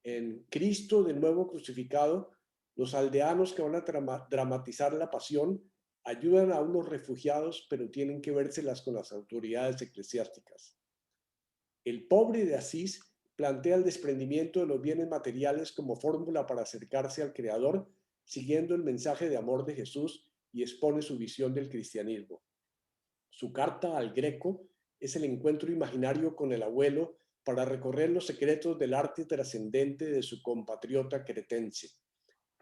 En Cristo de nuevo crucificado, los aldeanos que van a dramatizar la pasión ayudan a unos refugiados, pero tienen que vérselas con las autoridades eclesiásticas. El pobre de Asís plantea el desprendimiento de los bienes materiales como fórmula para acercarse al Creador, siguiendo el mensaje de amor de Jesús, y expone su visión del cristianismo. Su carta al Greco es el encuentro imaginario con el abuelo para recorrer los secretos del arte trascendente de su compatriota cretense.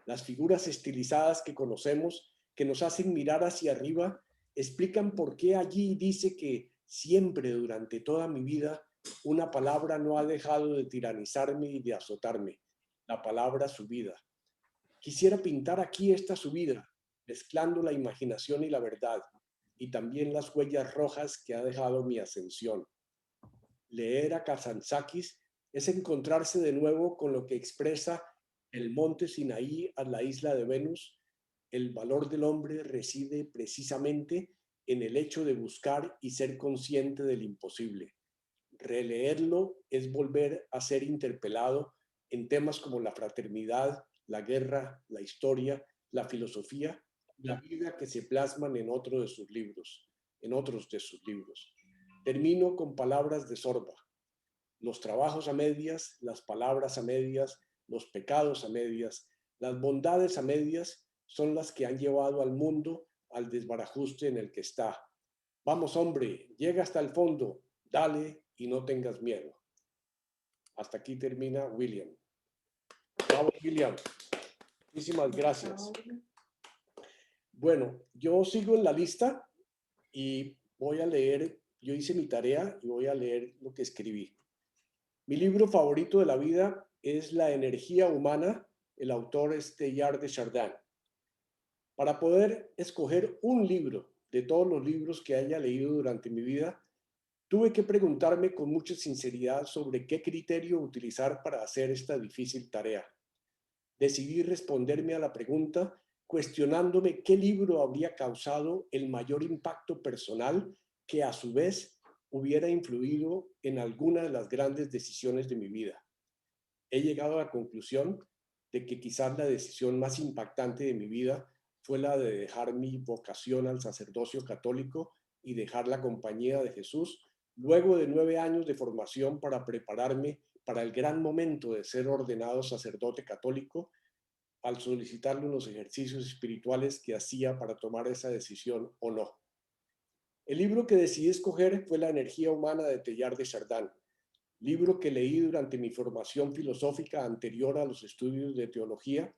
Las figuras estilizadas que conocemos, que nos hacen mirar hacia arriba, explican por qué allí dice que siempre durante toda mi vida una palabra no ha dejado de tiranizarme y de azotarme, la palabra subida. Quisiera pintar aquí esta subida, mezclando la imaginación y la verdad, y también las huellas rojas que ha dejado mi ascensión. Leer a Kazantzakis es encontrarse de nuevo con lo que expresa el monte Sinaí a la isla de Venus. El valor del hombre reside precisamente en el hecho de buscar y ser consciente del imposible. Releerlo es volver a ser interpelado en temas como la fraternidad, la guerra, la historia, la filosofía, la vida que se plasman en otros de sus libros. Termino con palabras de Sorba. Los trabajos a medias, las palabras a medias, los pecados a medias, las bondades a medias son las que han llevado al mundo al desbarajuste en el que está. Vamos, hombre, llega hasta el fondo, dale y no tengas miedo. Hasta aquí termina William. Bravo, William. Muchísimas gracias. Bueno, yo sigo en la lista y voy a leer, yo hice mi tarea y voy a leer lo que escribí. Mi libro favorito de la vida es La energía humana, el autor es Teilhard de Chardin. Para poder escoger un libro de todos los libros que haya leído durante mi vida, tuve que preguntarme con mucha sinceridad sobre qué criterio utilizar para hacer esta difícil tarea. Decidí responderme a la pregunta cuestionándome qué libro habría causado el mayor impacto personal que a su vez hubiera influido en alguna de las grandes decisiones de mi vida. He llegado a la conclusión de que quizás la decisión más impactante de mi vida fue la de dejar mi vocación al sacerdocio católico y dejar la compañía de Jesús luego de 9 años de formación para prepararme para el gran momento de ser ordenado sacerdote católico al solicitarle unos ejercicios espirituales que hacía para tomar esa decisión o no. El libro que decidí escoger fue La energía humana de Teilhard de Chardin, libro que leí durante mi formación filosófica anterior a los estudios de teología,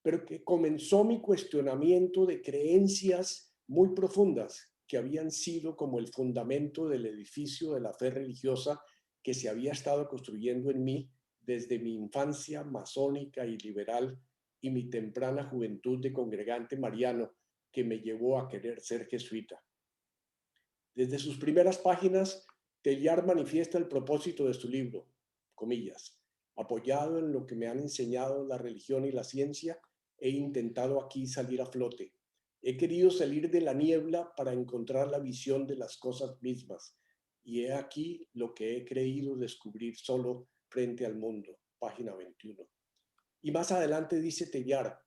pero que comenzó mi cuestionamiento de creencias muy profundas que habían sido como el fundamento del edificio de la fe religiosa que se había estado construyendo en mí desde mi infancia masónica y liberal y mi temprana juventud de congregante mariano que me llevó a querer ser jesuita. Desde sus primeras páginas, Teilhard manifiesta el propósito de su libro, comillas, apoyado en lo que me han enseñado la religión y la ciencia, he intentado aquí salir a flote. He querido salir de la niebla para encontrar la visión de las cosas mismas, y he aquí lo que he creído descubrir solo frente al mundo, página 21. Y más adelante dice Teilhard,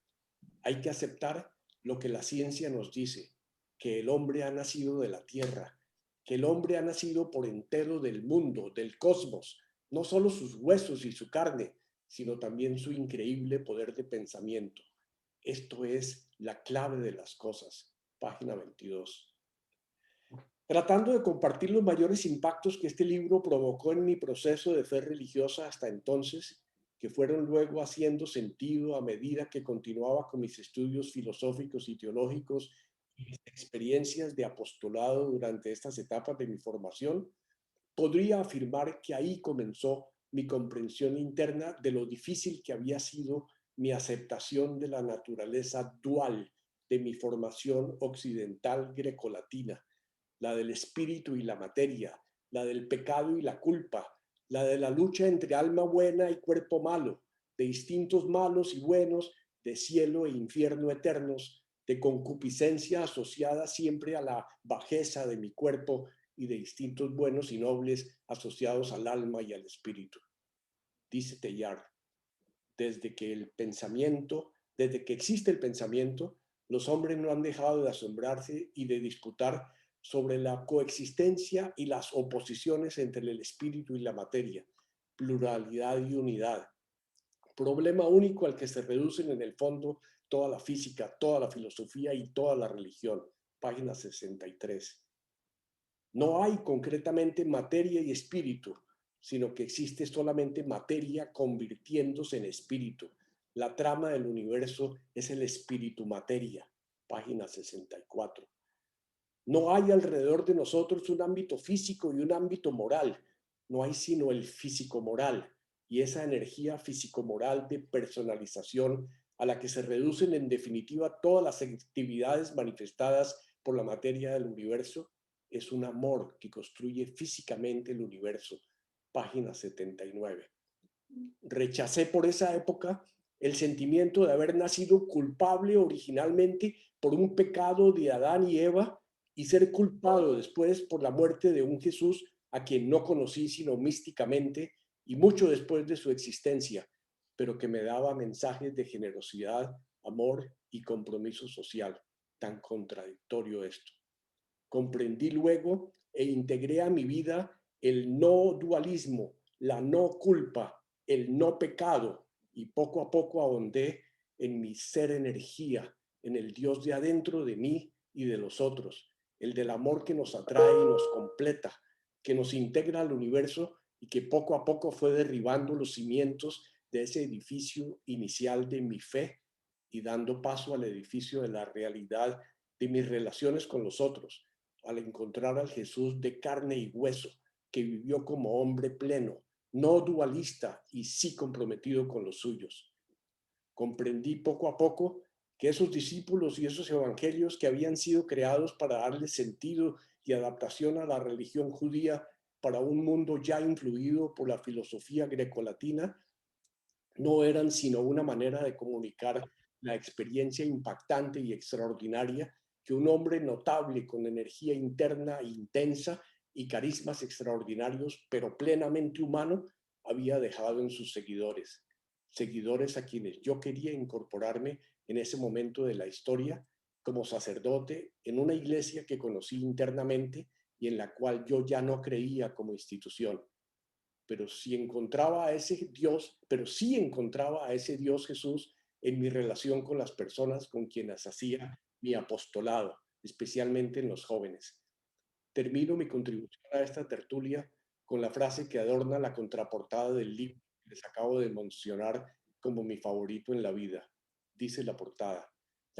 hay que aceptar lo que la ciencia nos dice, que el hombre ha nacido de la tierra, que el hombre ha nacido por entero del mundo, del cosmos, no solo sus huesos y su carne, sino también su increíble poder de pensamiento. Esto es la clave de las cosas. Página 22. Tratando de compartir los mayores impactos que este libro provocó en mi proceso de fe religiosa hasta entonces, que fueron luego haciendo sentido a medida que continuaba con mis estudios filosóficos y teológicos y mis experiencias de apostolado durante estas etapas de mi formación, podría afirmar que ahí comenzó mi comprensión interna de lo difícil que había sido mi aceptación de la naturaleza dual de mi formación occidental grecolatina, la del espíritu y la materia, la del pecado y la culpa, la de la lucha entre alma buena y cuerpo malo, de instintos malos y buenos, de cielo e infierno eternos, de concupiscencia asociada siempre a la bajeza de mi cuerpo y de instintos buenos y nobles asociados al alma y al espíritu. Dice Teilhard, desde que existe el pensamiento, los hombres no han dejado de asombrarse y de disputar sobre la coexistencia y las oposiciones entre el espíritu y la materia, pluralidad y unidad. Problema único al que se reducen en el fondo toda la física, toda la filosofía y toda la religión. Página 63. No hay concretamente materia y espíritu, sino que existe solamente materia convirtiéndose en espíritu. La trama del universo es el espíritu-materia. Página 64. No hay alrededor de nosotros un ámbito físico y un ámbito moral. No hay sino el físico-moral y esa energía físico-moral de personalización a la que se reducen en definitiva todas las actividades manifestadas por la materia del universo, es un amor que construye físicamente el universo. Página 79. Rechacé por esa época el sentimiento de haber nacido culpable originalmente por un pecado de Adán y Eva y ser culpado después por la muerte de un Jesús a quien no conocí sino místicamente y mucho después de su existencia, pero que me daba mensajes de generosidad, amor y compromiso social. Tan contradictorio esto. Comprendí luego e integré a mi vida el no dualismo, la no culpa, el no pecado y poco a poco ahondé en mi ser energía, en el Dios de adentro de mí y de los otros, el del amor que nos atrae y nos completa, que nos integra al universo y que poco a poco fue derribando los cimientos de ese edificio inicial de mi fe y dando paso al edificio de la realidad de mis relaciones con los otros, al encontrar al Jesús de carne y hueso, que vivió como hombre pleno, no dualista y sí comprometido con los suyos. Comprendí poco a poco que esos discípulos y esos evangelios que habían sido creados para darle sentido y adaptación a la religión judía para un mundo ya influido por la filosofía grecolatina, no eran sino una manera de comunicar la experiencia impactante y extraordinaria que un hombre notable con energía interna intensa y carismas extraordinarios, pero plenamente humano, había dejado en sus seguidores. Seguidores a quienes yo quería incorporarme en ese momento de la historia como sacerdote en una iglesia que conocí internamente y en la cual yo ya no creía como institución. Pero sí encontraba a ese Dios Jesús en mi relación con las personas con quienes hacía mi apostolado, especialmente en los jóvenes. Termino mi contribución a esta tertulia con la frase que adorna la contraportada del libro que les acabo de mencionar como mi favorito en la vida. Dice la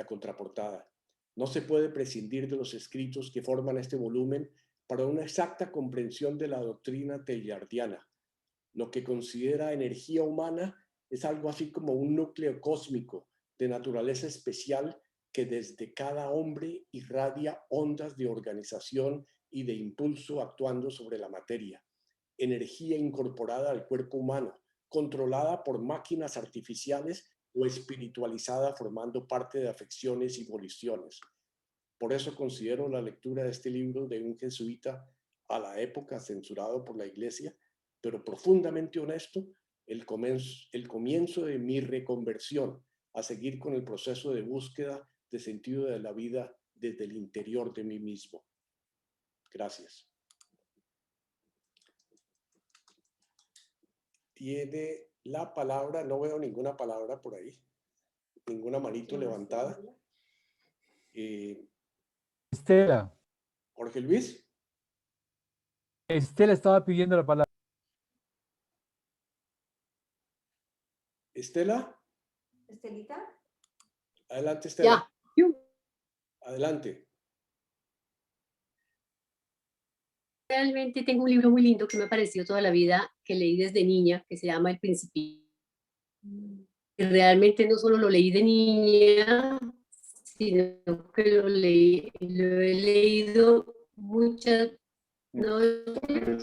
contraportada. No se puede prescindir de los escritos que forman este volumen para una exacta comprensión de la doctrina teilhardiana. Lo que considera energía humana es algo así como un núcleo cósmico de naturaleza especial que desde cada hombre irradia ondas de organización y de impulso actuando sobre la materia. Energía incorporada al cuerpo humano, controlada por máquinas artificiales o espiritualizada formando parte de afecciones y voliciones. Por eso considero la lectura de este libro de un jesuita a la época censurado por la Iglesia, pero profundamente honesto, el comienzo de mi reconversión a seguir con el proceso de búsqueda de sentido de la vida desde el interior de mí mismo. Gracias. Tiene la palabra, no veo ninguna palabra por ahí, ninguna manito levantada. Estela. Jorge Luis. Estela estaba pidiendo la palabra. Estela. ¿Estelita? Adelante, Estela. Ya. Adelante. Realmente tengo un libro muy lindo que me ha parecido toda la vida, que leí desde niña, que se llama El Principito. Y realmente no solo lo leí de niña, sino que lo he leído muchas... No, La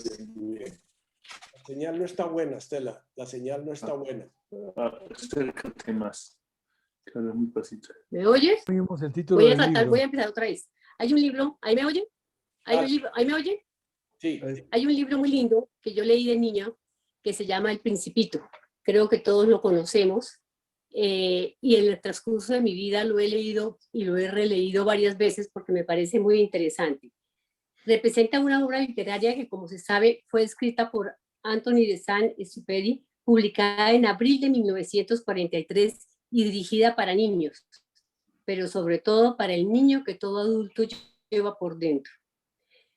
señal no está buena, Estela. La señal no está buena. Acércate más. Claro, muy pasito. ¿Me oyes? Oímos el título Voy a del tratar, libro. voy a empezar otra vez. Hay un libro, ¿ahí me oyen? ¿Ahí me oyen? Sí. Hay un libro muy lindo que yo leí de niña que se llama El Principito. Creo que todos lo conocemos. Y en el transcurso de mi vida lo he leído y lo he releído varias veces porque me parece muy interesante. Representa una obra literaria que, como se sabe, fue escrita por Anthony de Saint-Exupéry, publicada en abril de 1943 y dirigida para niños, pero sobre todo para el niño que todo adulto lleva por dentro.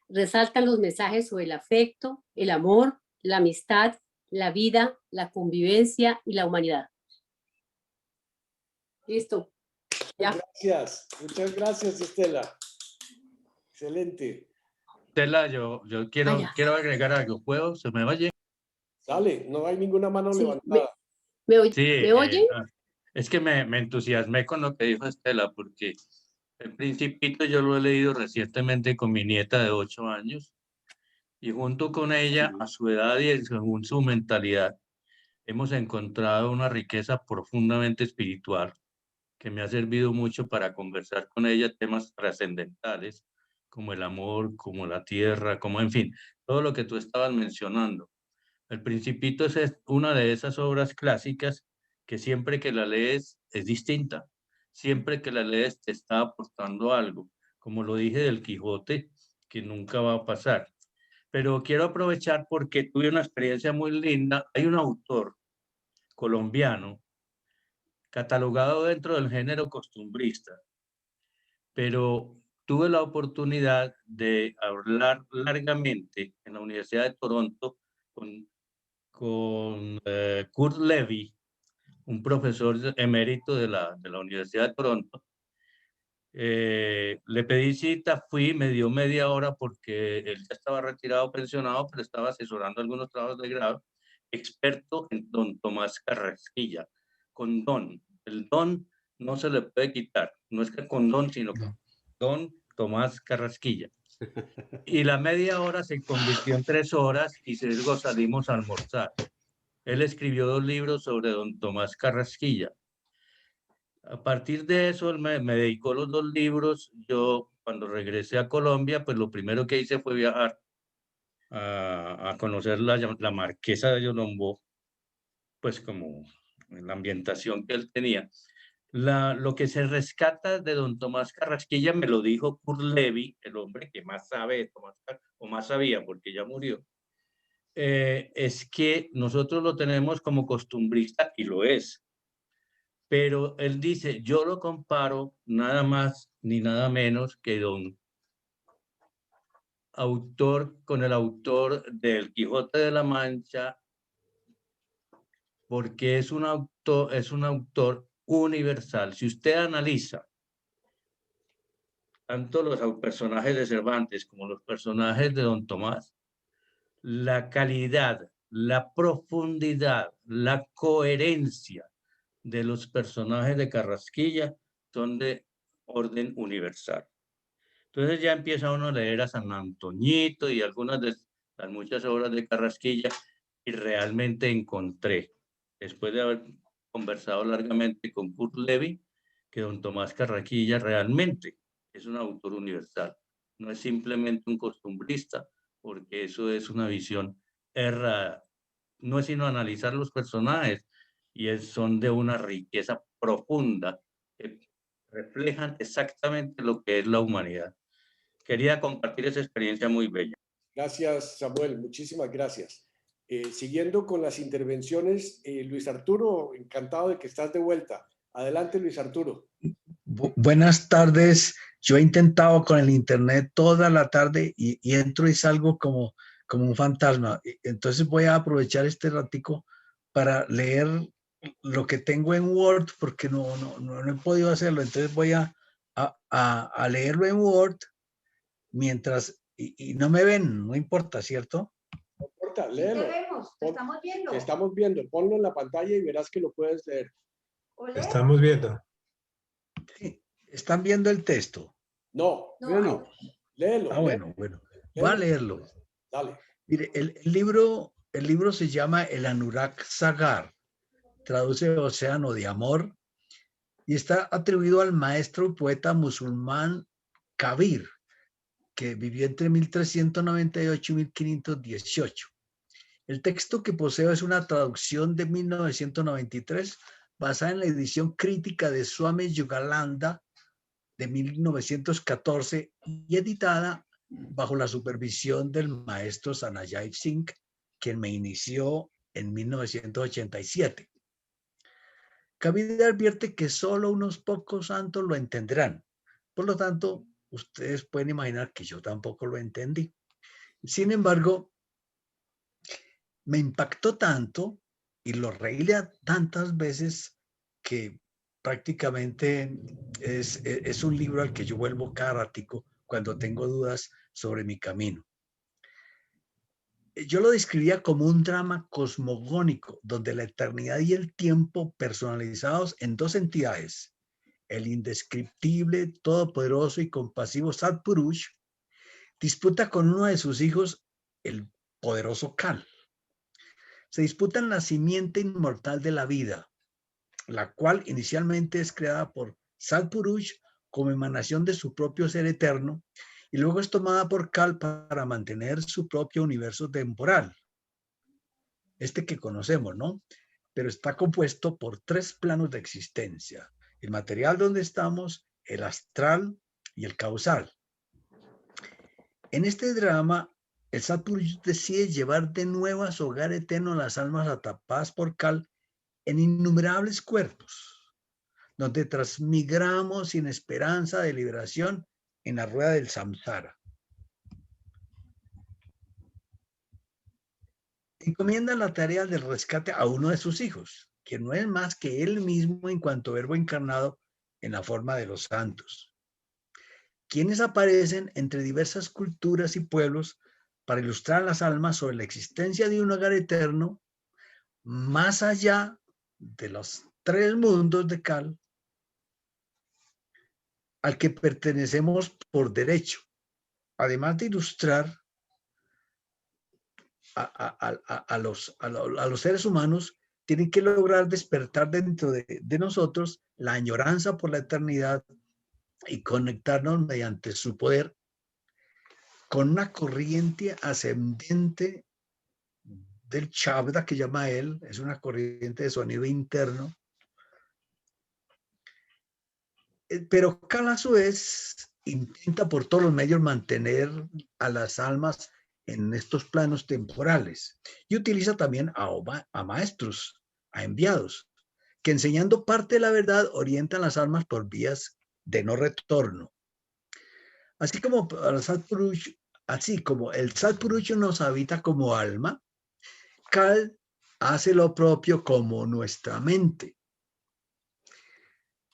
Resaltan los mensajes sobre el afecto, el amor, la amistad, la vida, la convivencia y la humanidad. Listo. Ya. Muchas gracias, Estela. Excelente. Estela, yo quiero agregar algo. ¿Puedo? ¿Se me oye? Dale, no hay ninguna mano Sí, levantada. ¿Me Sí, oyen? es que me entusiasmé con lo que dijo Estela, porque El Principito yo lo he leído recientemente con mi nieta de 8 años, y junto con ella, a su edad y según su mentalidad, hemos encontrado una riqueza profundamente espiritual que me ha servido mucho para conversar con ella temas trascendentales, como el amor, como la tierra, como en fin, todo lo que tú estabas mencionando. El Principito es una de esas obras clásicas que siempre que la lees es distinta. Siempre que la lees te está aportando algo. Como lo dije del Quijote, que nunca va a pasar. Pero quiero aprovechar porque tuve una experiencia muy linda. Hay un autor colombiano catalogado dentro del género costumbrista, pero tuve la oportunidad de hablar largamente en la Universidad de Toronto con Kurt Levy, un profesor emérito de la Universidad de Toronto, Le pedí cita, fui, me dio media hora porque él ya estaba retirado, pensionado, pero estaba asesorando algunos trabajos de grado, experto en don Tomás Carrasquilla, con don. El don no se le puede quitar, no es que con don, sino con don Tomás Carrasquilla. Y la media hora se convirtió en 3 horas y luego salimos a almorzar. Él escribió 2 libros sobre don Tomás Carrasquilla. A partir de eso, él me dedicó los 2 libros. Yo, cuando regresé a Colombia, pues lo primero que hice fue viajar a conocer la Marquesa de Yolombó, pues como en la ambientación que él tenía. Lo que se rescata de don Tomás Carrasquilla me lo dijo Kurt Levy, el hombre que más sabe de Tomás Carrasquilla, o más sabía porque ya murió, es que nosotros lo tenemos como costumbrista y lo es. Pero él dice, yo lo comparo nada más ni nada menos que con el autor del Quijote de la Mancha, porque es un autor universal. Si usted analiza tanto los personajes de Cervantes como los personajes de don Tomás, la calidad, la profundidad, la coherencia de los personajes de Carrasquilla son de orden universal. Entonces ya empieza uno a leer a San Antoñito y algunas de las muchas obras de Carrasquilla y realmente encontré, después de haber conversado largamente con Kurt Levy, que don Tomás Carrasquilla realmente es un autor universal. No es simplemente un costumbrista, porque eso es una visión errada. No es sino analizar los personajes y son de una riqueza profunda que reflejan exactamente lo que es la humanidad. Quería compartir esa experiencia muy bella. Gracias, Samuel. Muchísimas gracias. Siguiendo con las intervenciones, Luis Arturo, encantado de que estás de vuelta. Adelante, Luis Arturo. Buenas tardes. Yo he intentado con el internet toda la tarde y entro y salgo como un fantasma. Entonces voy a aprovechar este ratico para leer lo que tengo en Word porque no he podido hacerlo. Entonces voy a leerlo en Word mientras, y no me ven, no importa, ¿cierto? No importa, léelo. Te vemos, te estamos viendo. Te estamos viendo, ponlo en la pantalla y verás que lo puedes leer. Estamos viendo. ¿Están viendo el texto? No, no. Léelo. Bueno. Voy a leerlo. Dale. Mire, el libro se llama El Anurag Sagar, traduce Océano de Amor, y está atribuido al maestro y poeta musulmán Kabir, que vivió entre 1398 y 1518. El texto que poseo es una traducción de 1993 basada en la edición crítica de Swami Yogananda de 1914 y editada bajo la supervisión del maestro Sanjay Singh, quien me inició en 1987. Kabir advierte que solo unos pocos santos lo entenderán. Por lo tanto, ustedes pueden imaginar que yo tampoco lo entendí. Sin embargo, me impactó tanto y lo reí tantas veces que prácticamente es un libro al que yo vuelvo cada ratico cuando tengo dudas sobre mi camino. Yo lo describía como un drama cosmogónico, donde la eternidad y el tiempo personalizados en 2 entidades, el indescriptible, todopoderoso y compasivo Satpurush, disputa con uno de sus hijos, el poderoso Kal. Se disputan la simiente inmortal de la vida, la cual inicialmente es creada por Satpurush como emanación de su propio ser eterno y luego es tomada por Kal para mantener su propio universo temporal. Este que conocemos, ¿no? Pero está compuesto por 3 planos de existencia. El material donde estamos, el astral y el causal. En este drama, el Satpurush decide llevar de nuevo a su hogar eterno las almas atrapadas por Kal en innumerables cuerpos, donde transmigramos sin esperanza de liberación en la rueda del samsara. Encomienda la tarea del rescate a uno de sus hijos, que no es más que él mismo en cuanto verbo encarnado en la forma de los santos. quienes aparecen entre diversas culturas y pueblos para ilustrar a las almas sobre la existencia de un hogar eterno más allá de los 3 mundos de Cal al que pertenecemos por derecho, además de ilustrar a los seres humanos. Tienen que lograr despertar dentro de nosotros la añoranza por la eternidad y conectarnos mediante su poder con una corriente ascendente del Shabda que llama él, es una corriente de sonido interno. Pero Cal a su vez intenta por todos los medios mantener a las almas en estos planos temporales y utiliza también a maestros, a enviados, que enseñando parte de la verdad orientan las almas por vías de no retorno. Así como el Satpurush nos habita como alma, Cal hace lo propio como nuestra mente.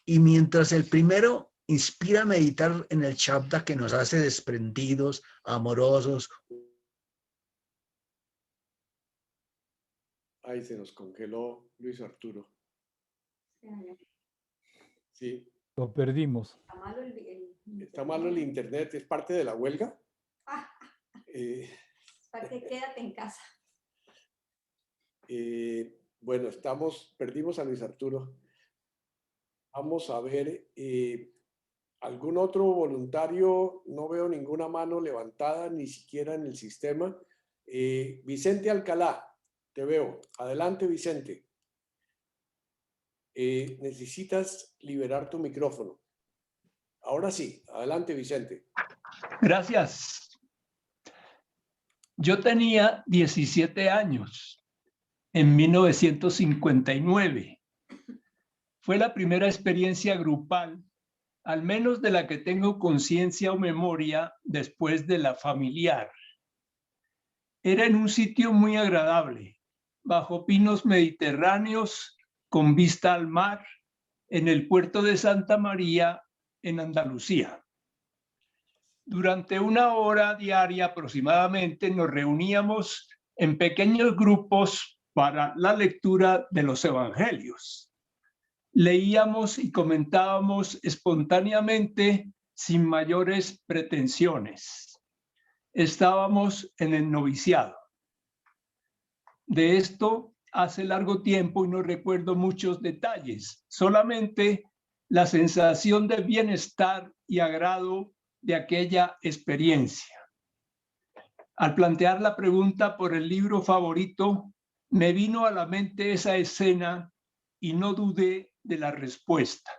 Y mientras el primero inspira a meditar en el Shabda que nos hace desprendidos, amorosos. Ahí se nos congeló Luis Arturo. Sí. Lo perdimos. Está malo el internet, es parte de la huelga. Parte, quédate en casa. Bueno, perdimos a Luis Arturo. Vamos a ver, ¿algún otro voluntario? No veo ninguna mano levantada, ni siquiera en el sistema. Vicente Alcalá, te veo. Adelante, Vicente. Necesitas liberar tu micrófono. Ahora sí, adelante, Vicente. Gracias. Yo tenía 17 años en 1959. Fue la primera experiencia grupal, al menos de la que tengo conciencia o memoria después de la familiar. Era en un sitio muy agradable, bajo pinos mediterráneos, con vista al mar, en el puerto de Santa María, en Andalucía. Durante 1 hora diaria aproximadamente nos reuníamos en pequeños grupos para la lectura de los evangelios. Leíamos y comentábamos espontáneamente sin mayores pretensiones. Estábamos en el noviciado. De esto hace largo tiempo y no recuerdo muchos detalles, solamente la sensación de bienestar y agrado de aquella experiencia. Al plantear la pregunta por el libro favorito, me vino a la mente esa escena y no dudé de la respuesta.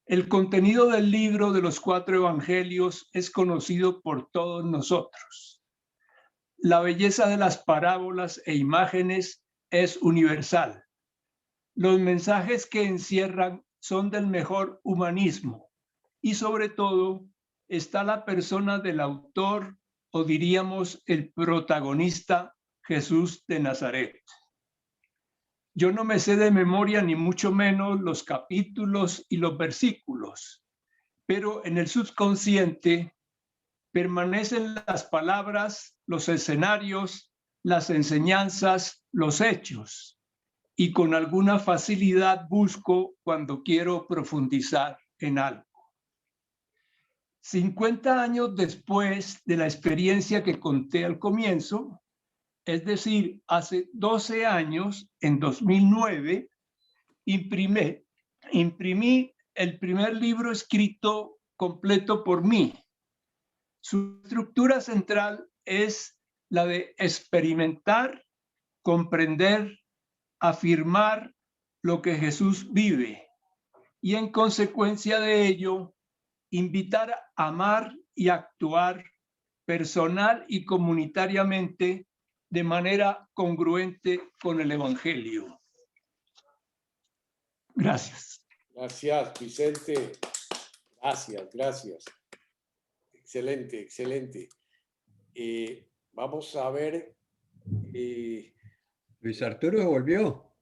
El contenido del libro de los 4 evangelios es conocido por todos nosotros. La belleza de las parábolas e imágenes es universal. Los mensajes que encierran son del mejor humanismo y sobre todo está la persona del autor o diríamos el protagonista, Jesús de Nazaret. Yo no me sé de memoria ni mucho menos los capítulos y los versículos, pero en el subconsciente permanecen las palabras, los escenarios, las enseñanzas, los hechos, y con alguna facilidad busco cuando quiero profundizar en algo. 50 años después de la experiencia que conté al comienzo, es decir, hace 12 años, en 2009, imprimí el primer libro escrito completo por mí. Su estructura central es la de experimentar, comprender, afirmar lo que Jesús vive y en consecuencia de ello, invitar a amar y actuar personal y comunitariamente de manera congruente con el Evangelio. Gracias. Gracias, Vicente. Gracias. Excelente, excelente. Vamos a ver. Luis Arturo volvió.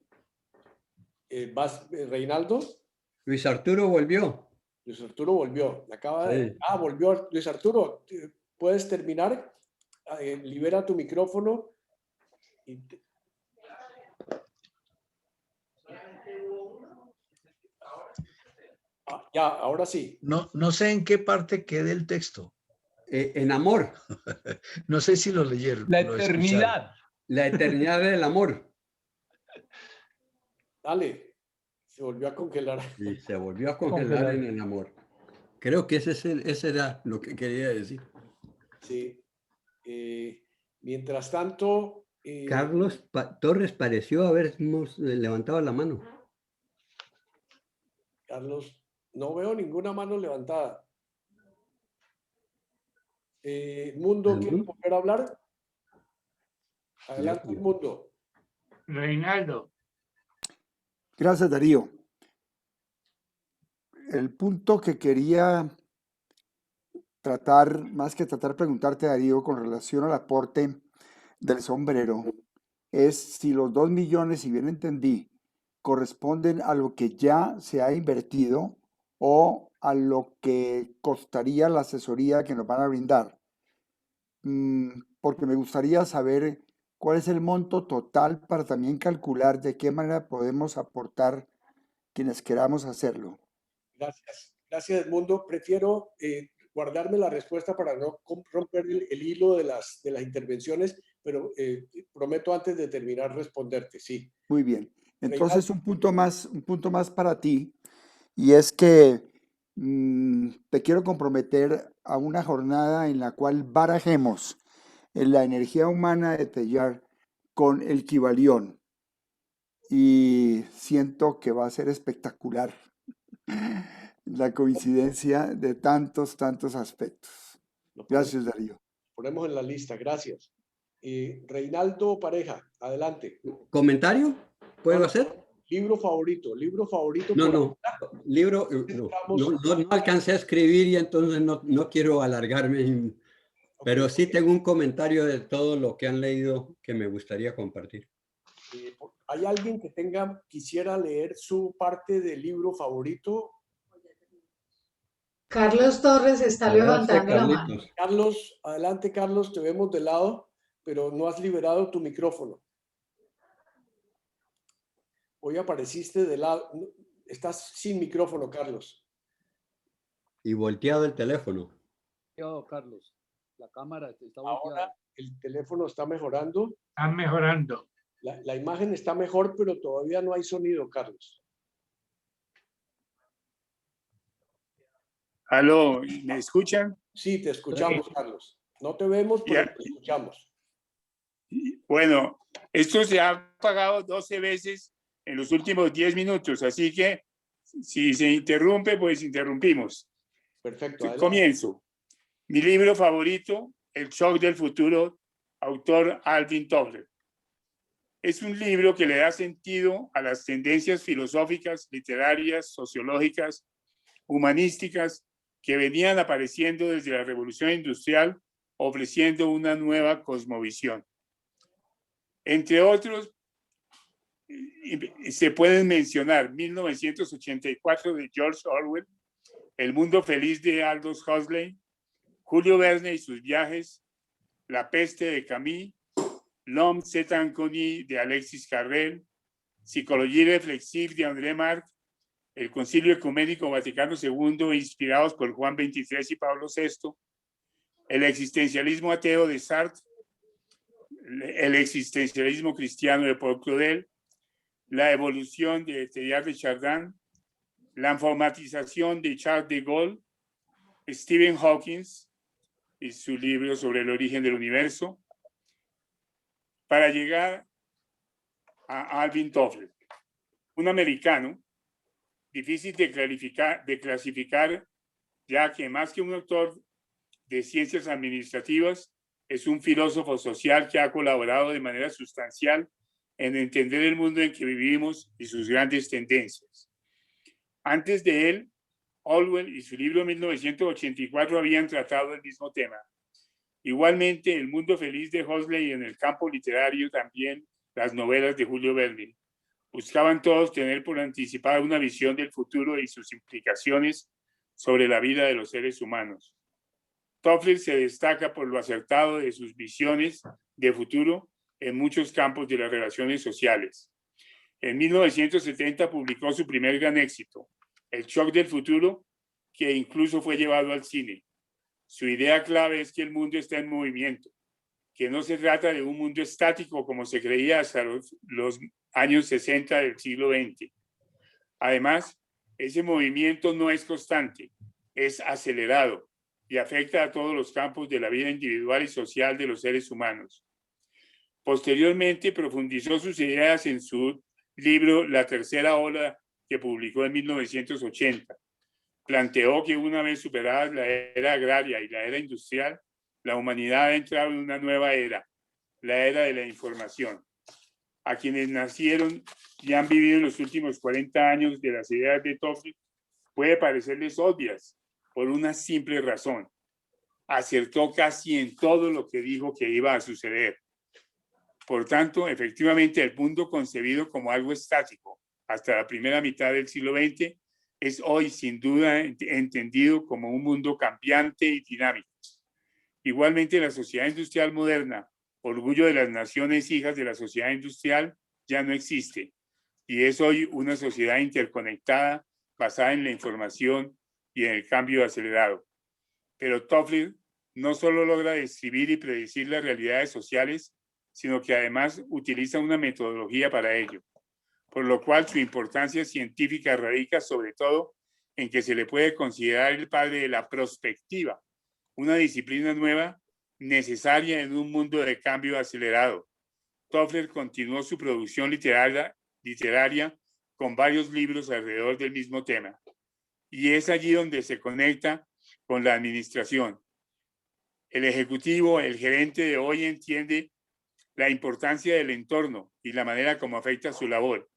¿Reinaldo? Luis Arturo volvió. Luis Arturo volvió. Acaba de... Sí. Volvió. Luis Arturo, ¿puedes terminar? Libera tu micrófono. Ya, ahora sí. No sé en qué parte quede el texto. En amor. No sé si lo leyeron. La lo eternidad. escucharon. La eternidad del amor. Dale. Se volvió a congelar. Y se volvió a congelar en el amor. Creo que ese era lo que quería decir. Sí. Mientras tanto... Carlos Torres pareció habernos levantado la mano. Carlos, no veo ninguna mano levantada. Mundo, ¿quiere volver a hablar? Adelante, Mundo. Reinaldo. Gracias, Darío. El punto que quería tratar, más que tratar de preguntarte, Darío, con relación al aporte del sombrero, es si los 2 millones, si bien entendí, corresponden a lo que ya se ha invertido o a lo que costaría la asesoría que nos van a brindar. Porque me gustaría saber cuál es el monto total para también calcular de qué manera podemos aportar quienes queramos hacerlo. Gracias. Gracias, Edmundo. Prefiero guardarme la respuesta para no romper el hilo de las intervenciones, pero prometo antes de terminar responderte, sí. Muy bien. Entonces, un punto más para ti, y es que te quiero comprometer a una jornada en la cual barajemos la energía humana de Teilhard con el Kybalión. Y siento que va a ser espectacular la coincidencia de tantos aspectos. Gracias, Darío. Ponemos en la lista, gracias. Reinaldo Pareja, adelante. ¿Comentario? ¿Puedo hacer? Libro favorito. No, libro, no alcancé a escribir y entonces no quiero alargarme, pero sí tengo un comentario de todo lo que han leído que me gustaría compartir. ¿Hay alguien que quisiera leer su parte del libro favorito? Carlos Torres está levantando la mano. Carlos, adelante, Carlos, te vemos de lado, pero no has liberado tu micrófono. Hoy apareciste de lado. Estás sin micrófono, Carlos. Y volteado el teléfono. Carlos, la cámara está volteada. Ahora el teléfono está mejorando. Está mejorando. La imagen está mejor, pero todavía no hay sonido, Carlos. Aló, ¿me escuchan? Sí, te escuchamos, Carlos. No te vemos, pero te escuchamos. Bueno, esto se ha apagado 12 veces en los últimos 10 minutos, así que si se interrumpe, pues interrumpimos. Perfecto. Adelante. Comienzo. Mi libro favorito, El shock del futuro, autor Alvin Toffler. Es un libro que le da sentido a las tendencias filosóficas, literarias, sociológicas, humanísticas que venían apareciendo desde la Revolución Industrial, ofreciendo una nueva cosmovisión. Entre otros, se pueden mencionar 1984 de George Orwell, El mundo feliz de Aldous Huxley, Julio Verne y sus viajes, La peste de Camus, L'homme c'est inconnu de Alexis Carrel, Psicología reflexiva de André Marc, el Concilio Ecuménico Vaticano II, inspirados por Juan XXIII y Pablo VI, el existencialismo ateo de Sartre, el existencialismo cristiano de Paul Claudel, la evolución de Teilhard de Chardin, la informatización de Charles de Gaulle, Stephen Hawking y su libro sobre el origen del universo, para llegar a Alvin Toffler, un americano difícil de clasificar, ya que más que un autor de ciencias administrativas, es un filósofo social que ha colaborado de manera sustancial en entender el mundo en que vivimos y sus grandes tendencias. Antes de él, Orwell y su libro 1984 habían tratado el mismo tema. Igualmente, El mundo feliz de Huxley y en el campo literario también las novelas de Julio Verne. Buscaban todos tener por anticipado una visión del futuro y sus implicaciones sobre la vida de los seres humanos. Toffler se destaca por lo acertado de sus visiones de futuro en muchos campos de las relaciones sociales. En 1970 publicó su primer gran éxito, El shock del futuro, que incluso fue llevado al cine. Su idea clave es que el mundo está en movimiento, que no se trata de un mundo estático como se creía hasta los años 60 del siglo XX. Además, ese movimiento no es constante, es acelerado y afecta a todos los campos de la vida individual y social de los seres humanos. Posteriormente, profundizó sus ideas en su libro La tercera ola, que publicó en 1980. Planteó que una vez superadas la era agraria y la era industrial, la humanidad ha entrado en una nueva era, la era de la información. A quienes nacieron y han vivido en los últimos 40 años de las ideas de Toffler, puede parecerles obvias por una simple razón. Acertó casi en todo lo que dijo que iba a suceder. Por tanto, efectivamente, el mundo concebido como algo estático hasta la primera mitad del siglo XX es hoy sin duda entendido como un mundo cambiante y dinámico. Igualmente, la sociedad industrial moderna, orgullo de las naciones hijas de la sociedad industrial, ya no existe y es hoy una sociedad interconectada basada en la información y en el cambio acelerado. Pero Toffler no solo logra describir y predecir las realidades sociales, sino que además utiliza una metodología para ello, por lo cual su importancia científica radica sobre todo en que se le puede considerar el padre de la prospectiva, una disciplina nueva necesaria en un mundo de cambio acelerado. Toffler continuó su producción literaria con varios libros alrededor del mismo tema, y es allí donde se conecta con la administración. El ejecutivo, el gerente de hoy entiende la importancia del entorno y la manera como afecta su labor.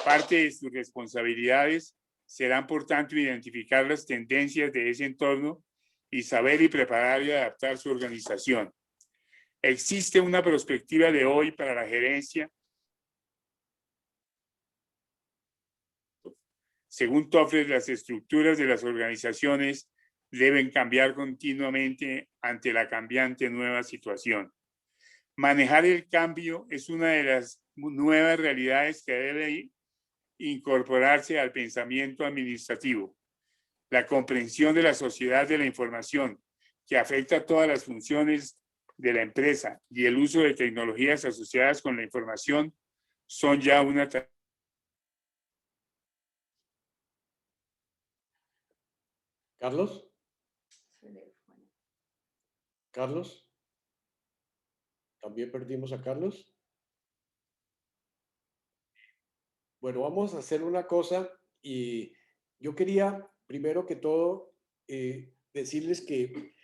Parte de sus responsabilidades serán, por tanto, identificar las tendencias de ese entorno y saber y preparar y adaptar su organización. Existe una perspectiva de hoy para la gerencia. Según Toffler, las estructuras de las organizaciones deben cambiar continuamente ante la cambiante nueva situación. Manejar el cambio es una de las nuevas realidades que debe incorporarse al pensamiento administrativo. La comprensión de la sociedad de la información, que afecta a todas las funciones de la empresa, y el uso de tecnologías asociadas con la información son ya una tarea. ¿Carlos? ¿Carlos? ¿También perdimos a Carlos? Bueno, vamos a hacer una cosa y yo quería, primero que todo, decirles que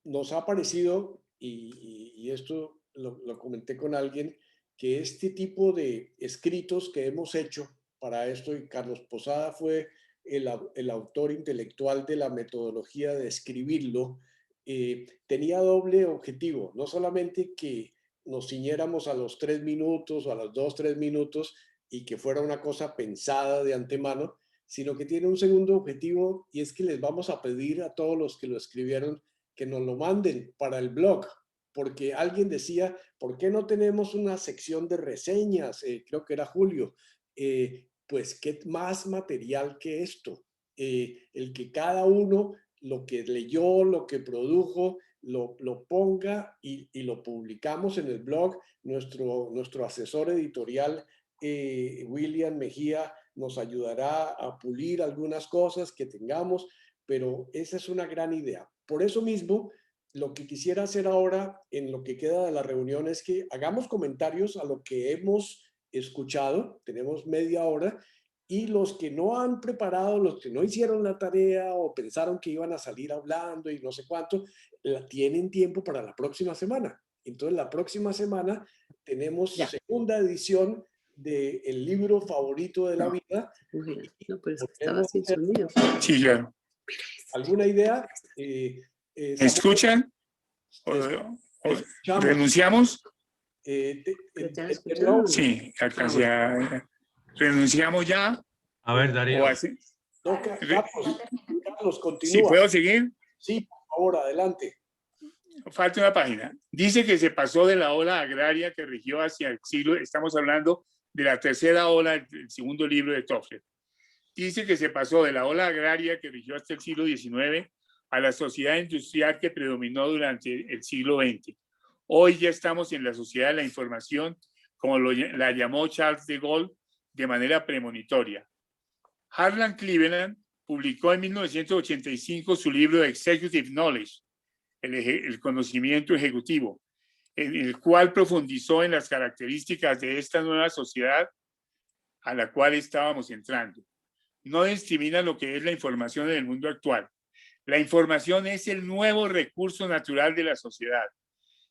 nos ha parecido, y esto lo comenté con alguien, que este tipo de escritos que hemos hecho para esto, y Carlos Posada fue el autor intelectual de la metodología de escribirlo, tenía doble objetivo, no solamente que nos ciñéramos a los 3 minutos o a los 2-3 minutos y que fuera una cosa pensada de antemano, sino que tiene un segundo objetivo, y es que les vamos a pedir a todos los que lo escribieron que nos lo manden para el blog, porque alguien decía, ¿por qué no tenemos una sección de reseñas? Creo que era Julio. Pues, ¿qué más material que esto? El que cada uno lo que leyó, lo que produjo, lo ponga y lo publicamos en el blog. Nuestro asesor editorial, William Mejía, nos ayudará a pulir algunas cosas que tengamos, pero esa es una gran idea. Por eso mismo, lo que quisiera hacer ahora en lo que queda de la reunión es que hagamos comentarios a lo que hemos escuchado. Tenemos media hora, y los que no han preparado, los que no hicieron la tarea o pensaron que iban a salir hablando y no sé cuánto, tienen tiempo para la próxima semana. Entonces, la próxima semana tenemos segunda edición del libro favorito de la vida. No, pero estaba sin sonido. Sí, claro. ¿Alguna idea? ¿Me escuchan? ¿Renunciamos? Sí, alcancé a... ¿Renunciamos ya? A ver, Darío. No, Carlos, continúa. ¿Sí puedo seguir? Sí, por favor, adelante. Falta una página. Dice que se pasó de la ola agraria que rigió hacia el siglo, estamos hablando de la tercera ola del segundo libro de Toffler. Dice que se pasó de la ola agraria que rigió hasta el siglo XIX a la sociedad industrial que predominó durante el siglo XX. Hoy ya estamos en la sociedad de la información, como la llamó Charles de Gaulle de manera premonitoria. Harlan Cleveland publicó en 1985 su libro Executive Knowledge, el conocimiento ejecutivo, en el cual profundizó en las características de esta nueva sociedad a la cual estábamos entrando. No discrimina lo que es la información en el mundo actual. La información es el nuevo recurso natural de la sociedad.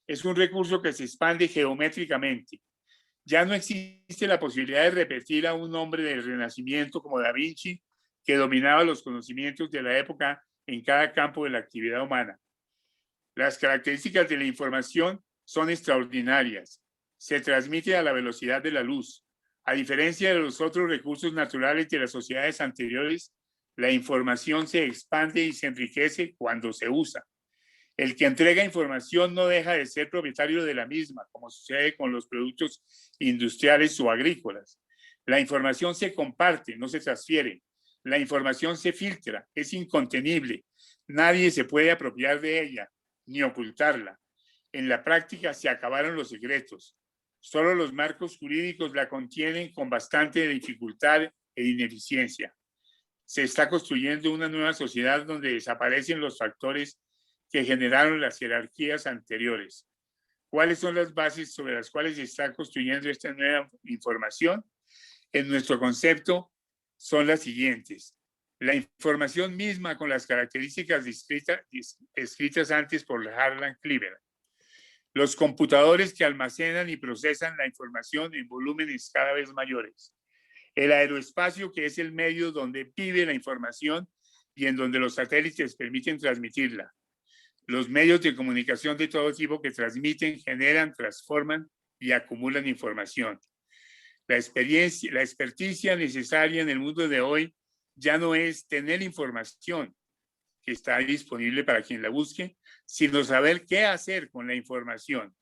Es un recurso que se expande geométricamente. Ya no existe la posibilidad de repetir a un hombre del Renacimiento como Da Vinci, que dominaba los conocimientos de la época en cada campo de la actividad humana. Las características de la información son extraordinarias. Se transmite a la velocidad de la luz. A diferencia de los otros recursos naturales de las sociedades anteriores, la información se expande y se enriquece cuando se usa. El que entrega información no deja de ser propietario de la misma, como sucede con los productos industriales o agrícolas. La información se comparte, no se transfiere. La información se filtra, es incontenible. Nadie se puede apropiar de ella, ni ocultarla. En la práctica se acabaron los secretos. Solo los marcos jurídicos la contienen con bastante dificultad e ineficiencia. Se está construyendo una nueva sociedad donde desaparecen los factores que generaron las jerarquías anteriores. ¿Cuáles son las bases sobre las cuales se está construyendo esta nueva información? En nuestro concepto son las siguientes. La información misma con las características descritas antes por Harlan Cleveland. Los computadores que almacenan y procesan la información en volúmenes cada vez mayores. El aeroespacio, que es el medio donde vive la información y en donde los satélites permiten transmitirla. Los medios de comunicación de todo tipo que transmiten, generan, transforman y acumulan información. La experticia necesaria en el mundo de hoy ya no es tener información que está disponible para quien la busque, sino saber qué hacer con la información.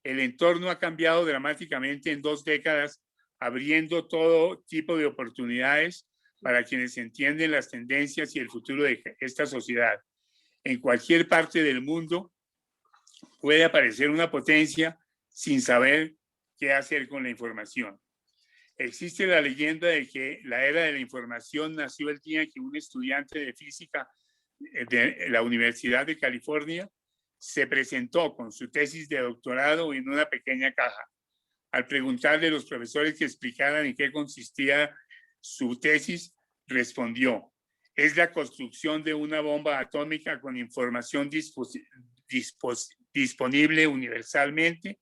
El entorno ha cambiado dramáticamente en 2 décadas, abriendo todo tipo de oportunidades para quienes entienden las tendencias y el futuro de esta sociedad. En cualquier parte del mundo puede aparecer una potencia sin saber qué hacer con la información. Existe la leyenda de que la era de la información nació el día que un estudiante de física de la Universidad de California se presentó con su tesis de doctorado en una pequeña caja. Al preguntarle a los profesores que explicaran en qué consistía su tesis, respondió: es la construcción de una bomba atómica con información disponible universalmente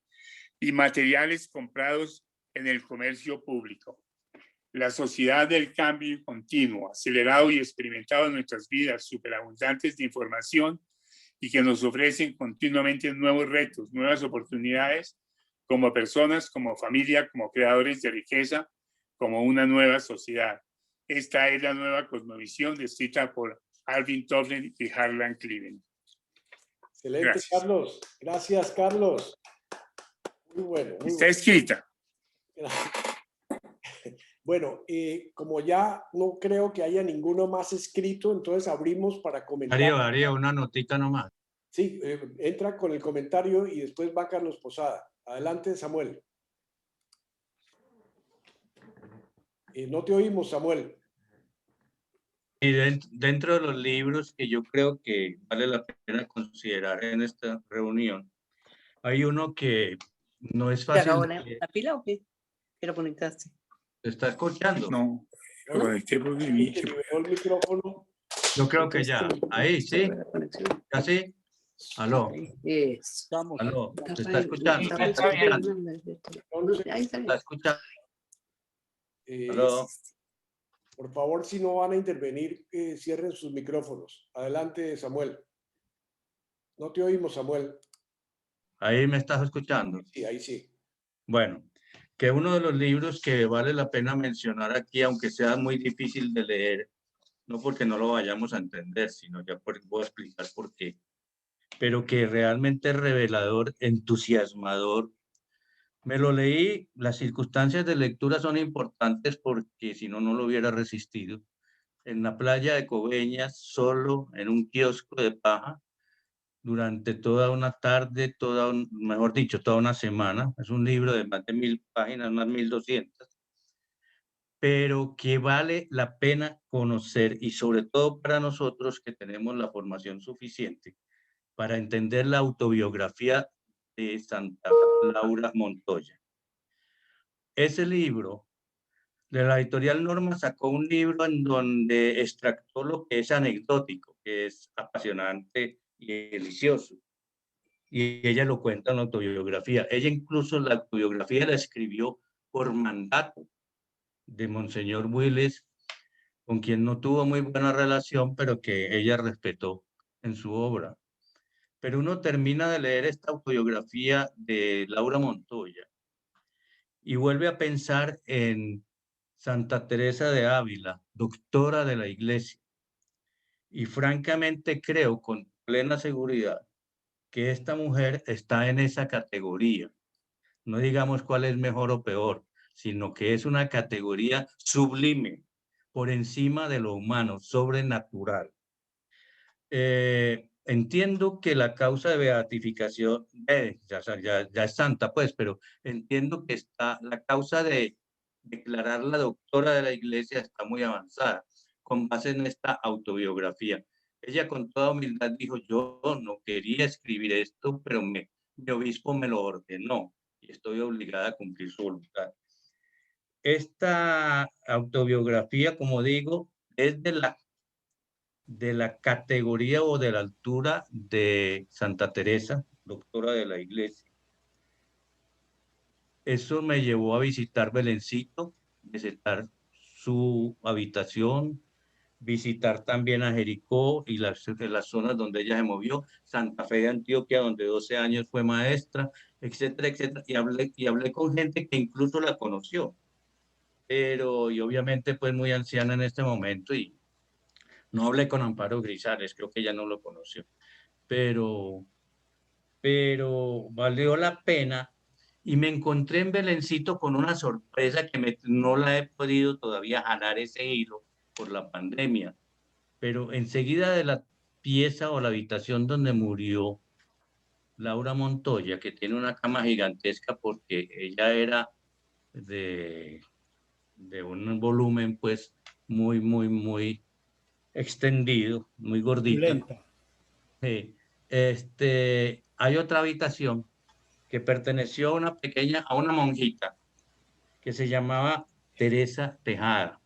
y materiales comprados en el comercio público. La sociedad del cambio continuo, acelerado y experimentado en nuestras vidas, superabundantes de información y que nos ofrecen continuamente nuevos retos, nuevas oportunidades como personas, como familia, como creadores de riqueza, como una nueva sociedad. Esta es la nueva cosmovisión descrita por Alvin Toffler y Harlan Cleveland. Excelente, gracias. Carlos. Gracias, Carlos. Muy bueno. Muy Está bueno. escrita. Bueno, como ya no creo que haya ninguno más escrito, entonces abrimos para comentar. Darío, una notita nomás. Sí, entra con el comentario y después va Carlos Posada. Adelante, Samuel. No te oímos, Samuel. Y dentro de los libros que yo creo que vale la pena considerar en esta reunión, hay uno que no es fácil. ¿La pila o qué? ¿Qué lo conectaste? ¿Se está escuchando? No, lo conecté porque vi que el micrófono. Yo creo que ya. Ahí, ¿sí? ¿Ya sí? Aló. Aló. ¿Se está escuchando? ¿Se está escuchando? ¿Está escuchando? Aló. Por favor, si no van a intervenir, cierren sus micrófonos. Adelante, Samuel. No te oímos, Samuel. Ahí me estás escuchando. Sí, ahí sí. Bueno, que uno de los libros que vale la pena mencionar aquí, aunque sea muy difícil de leer, no porque no lo vayamos a entender, sino ya voy a explicar por qué, pero que realmente es revelador, entusiasmador. Me lo leí, las circunstancias de lectura son importantes porque si no, no lo hubiera resistido. En la playa de Coveñas, solo en un kiosco de paja, durante toda una tarde, mejor dicho, toda una semana. Es un libro de más de 1000 páginas, unas 1200, pero que vale la pena conocer, y sobre todo para nosotros que tenemos la formación suficiente para entender la autobiografía de Santa Laura Montoya. Ese libro, de la editorial Norma, sacó un libro en donde extractó lo que es anecdótico, que es apasionante y delicioso. Y ella lo cuenta en la autobiografía. Ella incluso la autobiografía la escribió por mandato de Monseñor Willis, con quien no tuvo muy buena relación, pero que ella respetó en su obra. Pero uno termina de leer esta autobiografía de Laura Montoya y vuelve a pensar en Santa Teresa de Ávila, doctora de la Iglesia. Y francamente creo con plena seguridad que esta mujer está en esa categoría. No digamos cuál es mejor o peor, sino que es una categoría sublime, por encima de lo humano, sobrenatural. Entiendo que la causa de beatificación, ya es santa, pues, pero entiendo que está la causa de declararla doctora de la Iglesia está muy avanzada, con base en esta autobiografía. Ella con toda humildad dijo, yo no quería escribir esto, pero mi obispo me lo ordenó y estoy obligada a cumplir su voluntad. Esta autobiografía, como digo, es de la categoría o de la altura de Santa Teresa, doctora de la Iglesia. Eso me llevó a visitar Belencito, visitar su habitación, visitar también a Jericó y las zonas donde ella se movió, Santa Fe de Antioquia, donde 12 años fue maestra, etcétera, etcétera. Y hablé con gente que incluso la conoció, y obviamente pues muy anciana en este momento, y no hablé con Amparo Grisales, creo que ella no lo conoció, pero valió la pena. Y me encontré en Belencito con una sorpresa que no la he podido todavía jalar ese hilo por la pandemia, pero enseguida de la pieza o la habitación donde murió Laura Montoya, que tiene una cama gigantesca porque ella era de un volumen pues muy extendido, muy gordita. Sí. Hay otra habitación que perteneció a una monjita que se llamaba Teresa Tejada.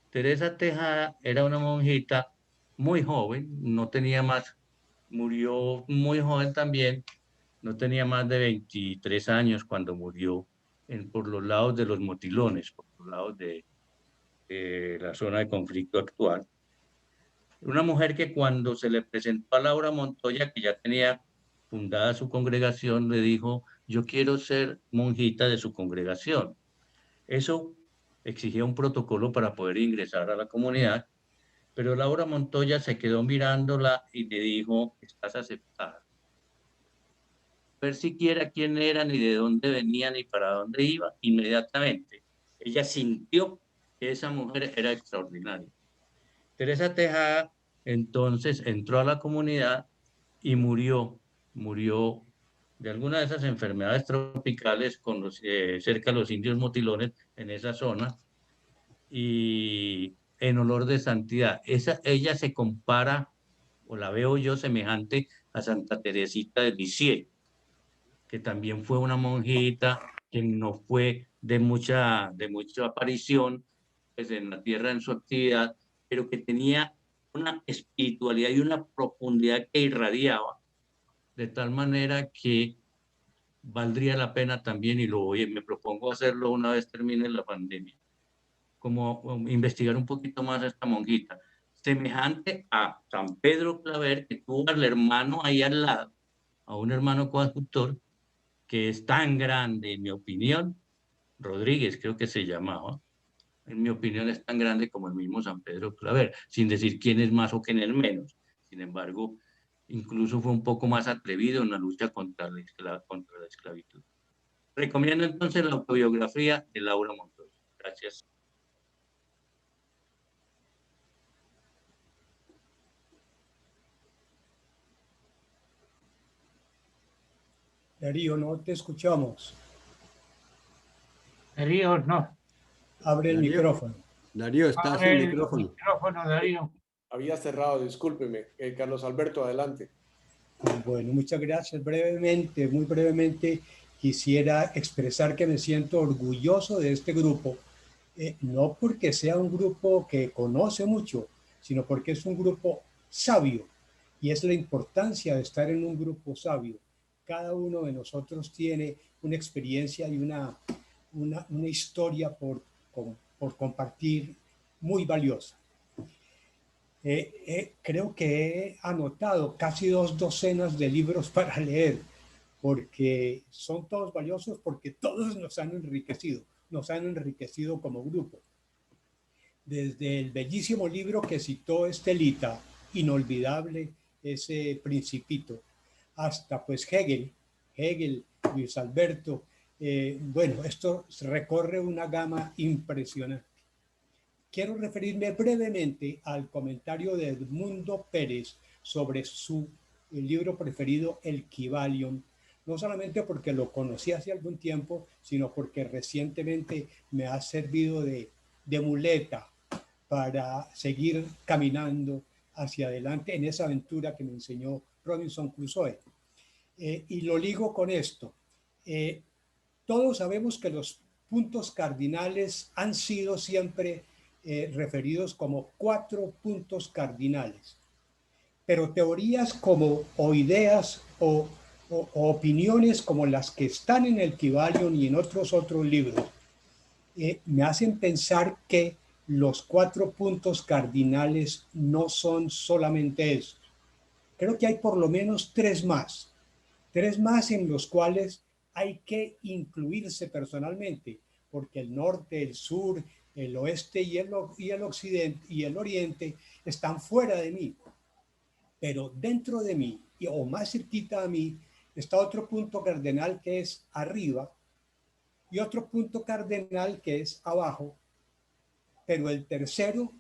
Teresa Tejada era una monjita muy joven, murió muy joven también, no tenía más de 23 años cuando murió por los lados de los Motilones, por los lados de la zona de conflicto actual. Una mujer que cuando se le presentó a Laura Montoya, que ya tenía fundada su congregación, le dijo, yo quiero ser monjita de su congregación. Eso exigía un protocolo para poder ingresar a la comunidad, pero Laura Montoya se quedó mirándola y le dijo, estás aceptada. Ver siquiera quién era, ni de dónde venía, ni para dónde iba, inmediatamente. Ella sintió que esa mujer era extraordinaria. Teresa Tejada entonces entró a la comunidad y murió de alguna de esas enfermedades tropicales cerca de los indios Motilones, en esa zona, y en olor de santidad. Ella se compara, o la veo yo semejante a Santa Teresita de Lisieux, que también fue una monjita que no fue de mucha aparición pues, en la tierra en su actividad, pero que tenía una espiritualidad y una profundidad que irradiaba, de tal manera que valdría la pena también, y me propongo hacerlo una vez termine la pandemia, como investigar un poquito más a esta monjita, semejante a San Pedro Claver, que tuvo al hermano ahí al lado, a un hermano coadjutor, que es tan grande, en mi opinión, Rodríguez creo que se llamaba, en mi opinión, es tan grande como el mismo San Pedro Claver, sin decir quién es más o quién es menos. Sin embargo, incluso fue un poco más atrevido en la lucha contra la esclavitud. Recomiendo entonces la autobiografía de Laura Montoya. Gracias. Darío, no te escuchamos. Darío, no. Abre el Darío. micrófono. Darío, está Abre sin el micrófono. micrófono, Darío. Había cerrado, discúlpeme. Carlos Alberto, adelante. Bueno, muchas gracias. Brevemente, muy brevemente, quisiera expresar que me siento orgulloso de este grupo, no porque sea un grupo que conoce mucho, sino porque es un grupo sabio, y es la importancia de estar en un grupo sabio. Cada uno de nosotros tiene una experiencia y una historia por compartir muy valiosa. Creo que he anotado casi 2 docenas de libros para leer, porque son todos valiosos, porque todos nos han enriquecido como grupo. Desde el bellísimo libro que citó Estelita, inolvidable ese Principito, hasta pues Hegel, Luis Alberto. Bueno, esto recorre una gama impresionante. Quiero referirme brevemente al comentario de Edmundo Pérez sobre su libro preferido, El Kybalion, no solamente porque lo conocí hace algún tiempo, sino porque recientemente me ha servido de muleta para seguir caminando hacia adelante en esa aventura que me enseñó Robinson Crusoe. Y lo ligo con esto. Todos sabemos que los puntos cardinales han sido siempre referidos como 4 puntos cardinales. Pero teorías como, o ideas o opiniones como las que están en el Kybalion y en otros libros, me hacen pensar que los 4 puntos cardinales no son solamente esos. Creo que hay por lo menos 3 más en los cuales hay que incluirse personalmente, porque el norte, el sur, el oeste y el occidente y el oriente están fuera de mí. Pero dentro de mí, o más cerquita a mí, está otro punto cardenal que es arriba y otro punto cardenal que es abajo. Pero el tercero,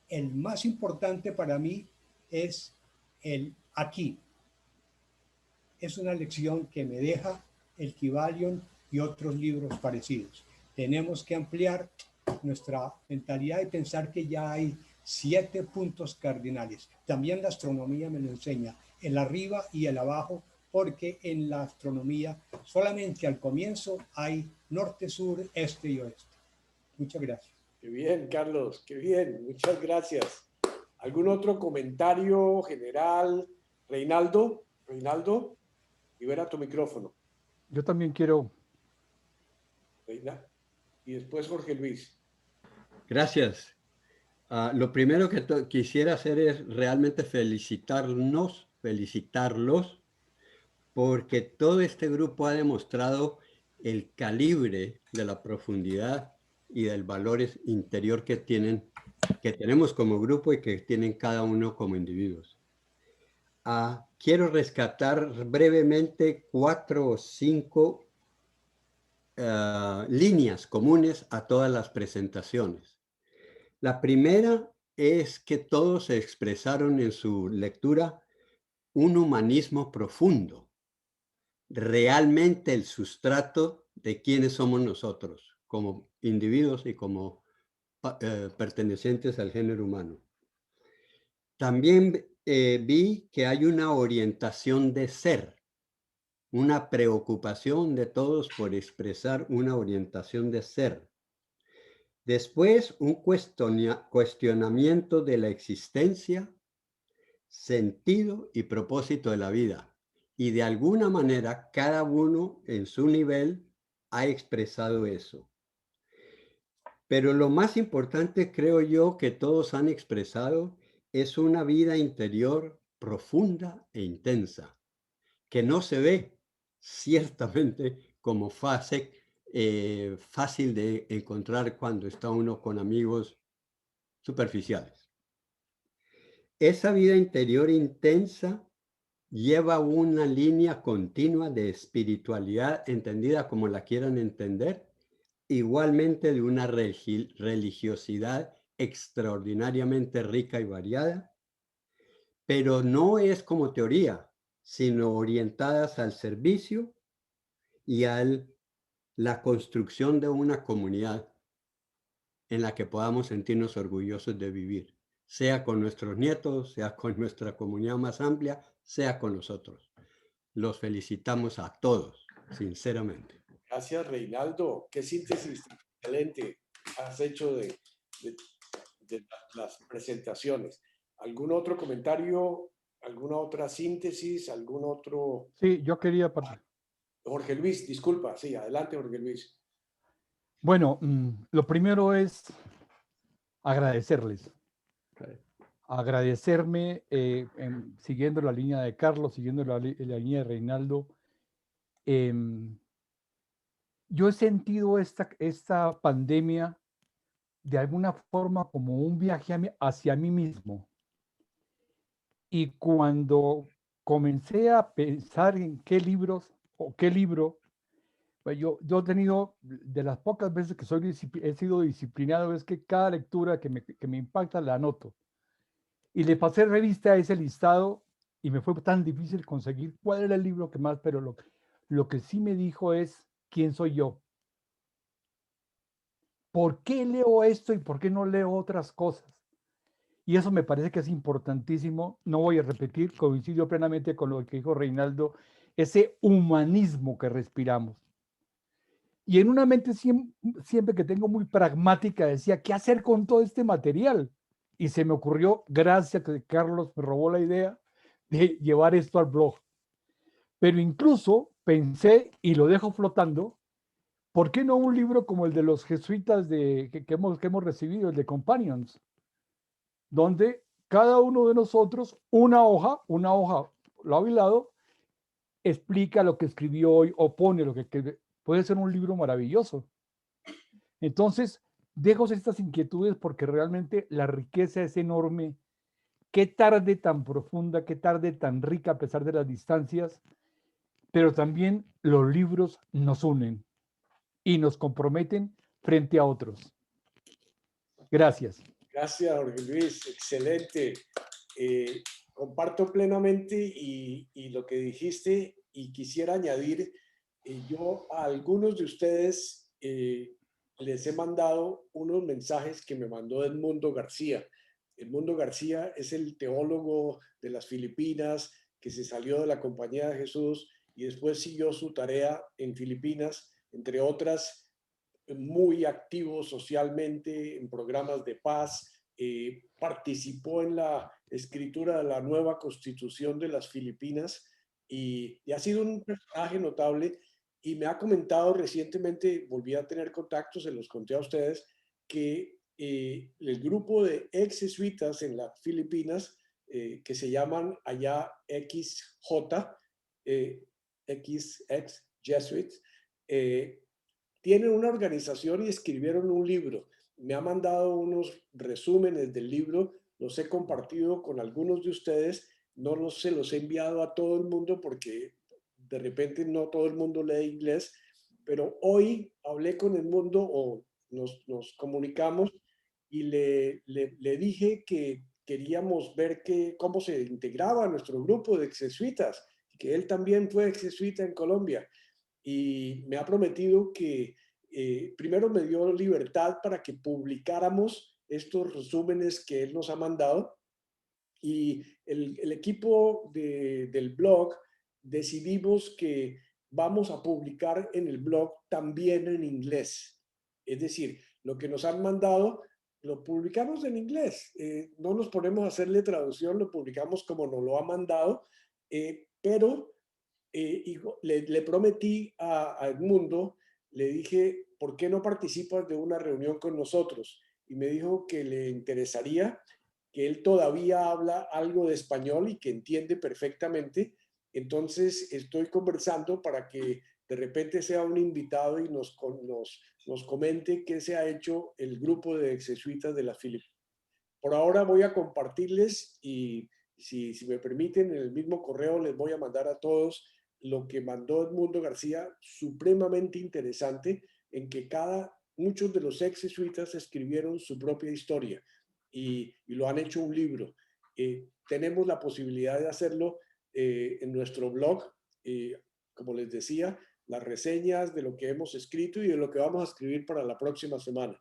el más importante para mí, es el aquí. Es una lección que me deja el Kybalion y otros libros parecidos. Tenemos que ampliar nuestra mentalidad y pensar que ya hay 7 puntos cardinales. También la astronomía me lo enseña, el arriba y el abajo, porque en la astronomía solamente al comienzo hay norte, sur, este y oeste. Muchas gracias. Qué bien, Carlos, qué bien. Muchas gracias. ¿Algún otro comentario general? Reinaldo, libera tu micrófono. Yo también quiero. Reina. Y después Jorge Luis. Gracias. Lo primero que quisiera hacer es realmente felicitarlos, porque todo este grupo ha demostrado el calibre de la profundidad y del valor interior que tenemos como grupo y que tienen cada uno como individuos. Quiero rescatar brevemente 4 o 5 líneas comunes a todas las presentaciones. La primera es que todos se expresaron en su lectura un humanismo profundo, realmente el sustrato de quiénes somos nosotros como individuos y como pertenecientes al género humano. También vi que hay una orientación de ser, una preocupación de todos por expresar una orientación de ser. Después, un cuestionamiento de la existencia, sentido y propósito de la vida. Y de alguna manera, cada uno en su nivel ha expresado eso. Pero lo más importante, creo yo, que todos han expresado es una vida interior profunda e intensa, que no se ve ciertamente como fase fácil de encontrar cuando está uno con amigos superficiales. Esa vida interior intensa lleva una línea continua de espiritualidad, entendida como la quieran entender, igualmente de una religiosidad extraordinariamente rica y variada, pero no es como teoría, sino orientadas al servicio y a la construcción de una comunidad en la que podamos sentirnos orgullosos de vivir, sea con nuestros nietos, sea con nuestra comunidad más amplia, sea con nosotros. Los felicitamos a todos, sinceramente. Gracias, Reinaldo. Qué síntesis excelente has hecho de las presentaciones. ¿Algún otro comentario? ¿Alguna otra síntesis? ¿Algún otro? Sí, yo quería... Jorge Luis, disculpa. Sí, adelante, Jorge Luis. Bueno, lo primero es agradecerles. Agradecerme, siguiendo la línea de Carlos, siguiendo la línea de Reinaldo. Yo he sentido esta pandemia de alguna forma como un viaje hacia mí mismo. Y cuando comencé a pensar en qué libros o qué libro, pues yo he tenido, de las pocas veces que he sido disciplinado, es que cada lectura que me impacta la anoto. Y le pasé revista a ese listado y me fue tan difícil conseguir cuál era el libro que más, pero lo que sí me dijo es, ¿quién soy yo? ¿Por qué leo esto y por qué no leo otras cosas? Y eso me parece que es importantísimo. No voy a repetir, coincido plenamente con lo que dijo Reinaldo, ese humanismo que respiramos. Y en una mente siempre que tengo muy pragmática, decía, ¿qué hacer con todo este material? Y se me ocurrió, gracias a que Carlos me robó la idea, de llevar esto al blog. Pero incluso pensé, y lo dejo flotando, ¿por qué no un libro como el de los jesuitas que hemos recibido, el de Companions? Donde cada uno de nosotros, una hoja, lado y lado, explica lo que escribió hoy o pone lo que puede ser un libro maravilloso. Entonces, dejo estas inquietudes porque realmente la riqueza es enorme. Qué tarde tan profunda, qué tarde tan rica a pesar de las distancias, pero también los libros nos unen y nos comprometen frente a otros. Gracias. Gracias, Jorge Luis. Excelente. Comparto plenamente y lo que dijiste, y quisiera añadir, yo a algunos de ustedes les he mandado unos mensajes que me mandó Edmundo García. Edmundo García es el teólogo de las Filipinas que se salió de la Compañía de Jesús y después siguió su tarea en Filipinas, entre otras, muy activo socialmente en programas de paz, participó en la escritura de la nueva constitución de las Filipinas y ha sido un personaje notable y me ha comentado recientemente, volví a tener contactos, se los conté a ustedes, que el grupo de ex jesuitas en las Filipinas, que se llaman allá XJ, ex Jesuits, tienen una organización y escribieron un libro. Me ha mandado unos resúmenes del libro, los he compartido con algunos de ustedes, se los he enviado a todo el mundo porque de repente no todo el mundo lee inglés, pero hoy hablé con el mundo o nos comunicamos y le dije que queríamos ver cómo se integraba nuestro grupo de ex-jesuitas, que él también fue ex-jesuita en Colombia. Y me ha prometido que primero me dio libertad para que publicáramos estos resúmenes que él nos ha mandado y el equipo del blog decidimos que vamos a publicar en el blog también en inglés. Es decir, lo que nos han mandado lo publicamos en inglés. No nos ponemos a hacerle traducción, lo publicamos como nos lo ha mandado, pero le prometí a Edmundo, le dije, ¿por qué no participas de una reunión con nosotros? Y me dijo que le interesaría, que él todavía habla algo de español y que entiende perfectamente. Entonces estoy conversando para que de repente sea un invitado y nos comente qué se ha hecho el grupo de ex jesuitas de las Filipinas. Por ahora voy a compartirles y si me permiten, en el mismo correo les voy a mandar a todos lo que mandó Edmundo García, supremamente interesante, en que muchos de los ex jesuitas escribieron su propia historia y lo han hecho un libro. Tenemos la posibilidad de hacerlo en nuestro blog, como les decía, las reseñas de lo que hemos escrito y de lo que vamos a escribir para la próxima semana.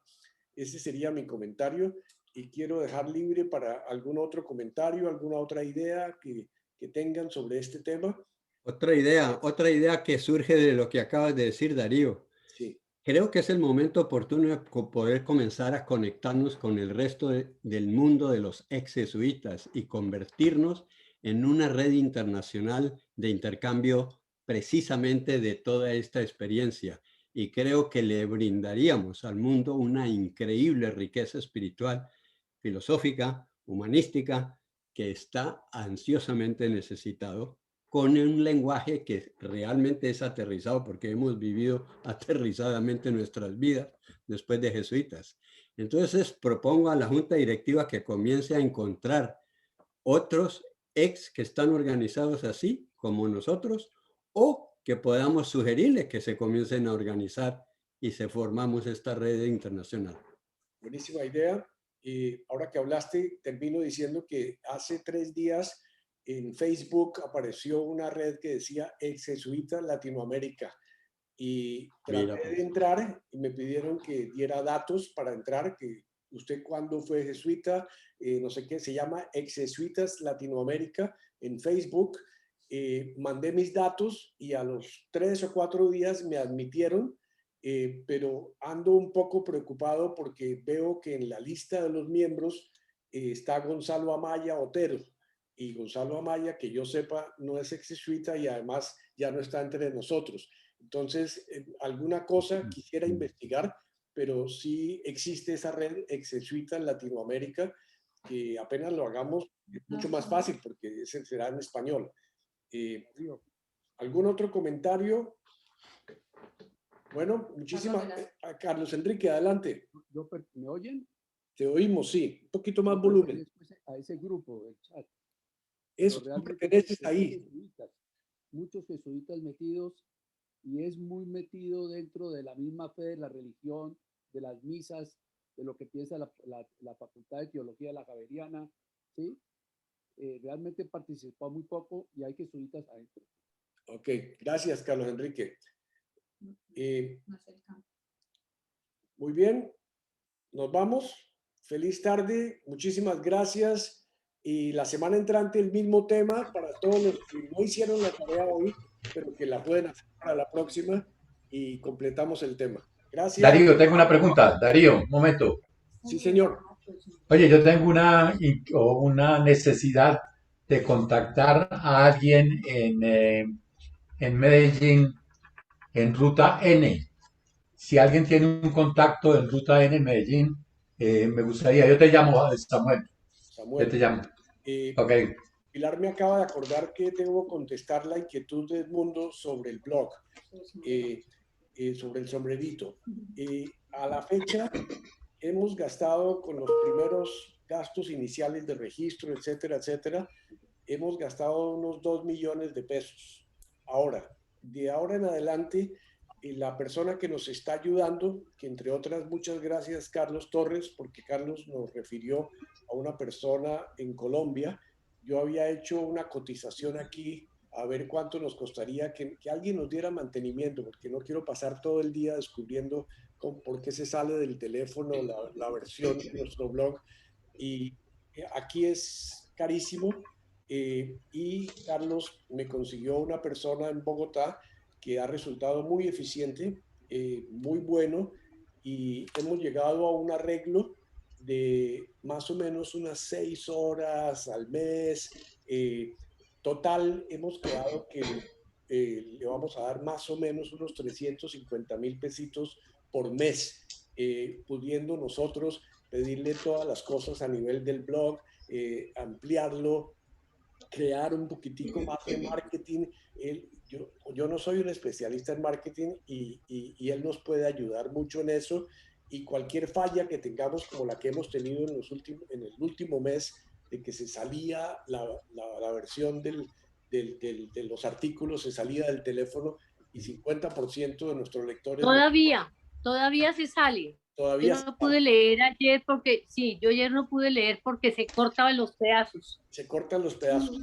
Ese sería mi comentario y quiero dejar libre para algún otro comentario, alguna otra idea que tengan sobre este tema. Otra idea que surge de lo que acabas de decir, Darío. Sí. Creo que es el momento oportuno de poder comenzar a conectarnos con el resto del mundo de los ex jesuitas y convertirnos en una red internacional de intercambio precisamente de toda esta experiencia. Y creo que le brindaríamos al mundo una increíble riqueza espiritual, filosófica, humanística, que está ansiosamente necesitado, con un lenguaje que realmente es aterrizado, porque hemos vivido aterrizadamente nuestras vidas después de jesuitas. Entonces propongo a la Junta Directiva que comience a encontrar otros ex que están organizados así como nosotros, o que podamos sugerirles que se comiencen a organizar y se formamos esta red internacional. Buenísima idea. Y ahora que hablaste, termino diciendo que hace 3 días en Facebook apareció una red que decía Ex Jesuitas Latinoamérica y traté de entrar y me pidieron que diera datos para entrar, que usted cuándo fue jesuita, no sé qué, se llama Ex Jesuitas Latinoamérica en Facebook. Mandé mis datos y a los 3 o 4 días me admitieron, pero ando un poco preocupado porque veo que en la lista de los miembros está Gonzalo Amaya Otero. Y Gonzalo Amaya, que yo sepa, no es ex jesuita y además ya no está entre nosotros. Entonces, alguna cosa quisiera investigar, pero sí existe esa red ex jesuita en Latinoamérica, que apenas lo hagamos es mucho más fácil porque ese será en español. ¿Algún otro comentario? Bueno, muchísimas Carlos Enrique, adelante. ¿Me oyen? Te oímos, sí. Un poquito más volumen. A ese grupo del chat. Eso, tú perteneces ahí. Muchos jesuitas metidos, y es muy metido dentro de la misma fe de la religión, de las misas, de lo que piensa la Facultad de Teología de la Javeriana, ¿sí? Realmente participó muy poco y hay jesuitas adentro. Ok, gracias, Carlos Enrique. Muy bien, nos vamos. Feliz tarde, muchísimas gracias. Y la semana entrante el mismo tema para todos los que no hicieron la tarea hoy, pero que la pueden hacer para la próxima y completamos el tema. Gracias. Darío, tengo una pregunta. Darío, un momento. Sí, señor. Oye, yo tengo una necesidad de contactar a alguien en Medellín, en Ruta N. Si alguien tiene un contacto en Ruta N en Medellín, me gustaría. Yo te llamo, Samuel. Yo te llamo. Ok. Pilar me acaba de acordar que tengo que contestar la inquietud de Edmundo sobre el blog, sobre el sombrerito. A la fecha hemos gastado con los primeros gastos iniciales de registro, etcétera, etcétera, hemos gastado unos 2 millones de pesos. Ahora, de ahora en adelante, la persona que nos está ayudando, que entre otras, muchas gracias, Carlos Torres, porque Carlos nos refirió a una persona en Colombia. Yo había hecho una cotización aquí a ver cuánto nos costaría que alguien nos diera mantenimiento, porque no quiero pasar todo el día descubriendo por qué se sale del teléfono la versión de nuestro blog. Y aquí es carísimo. Y Carlos me consiguió una persona en Bogotá que ha resultado muy eficiente, muy bueno, y hemos llegado a un arreglo de más o menos unas 6 horas al mes. Total, hemos quedado que le vamos a dar más o menos unos 350,000 pesitos por mes, pudiendo nosotros pedirle todas las cosas a nivel del blog, ampliarlo, crear un poquitico más de marketing. Yo no soy un especialista en marketing y él nos puede ayudar mucho en eso. Y cualquier falla que tengamos, como la que hemos tenido en el último mes, de que se salía la versión de los artículos, se salía del teléfono y 50% de nuestros lectores... Todavía se sale. Todavía yo no pude leer ayer porque, sí, yo ayer no pude leer porque se cortaban los pedazos. Se cortan los pedazos.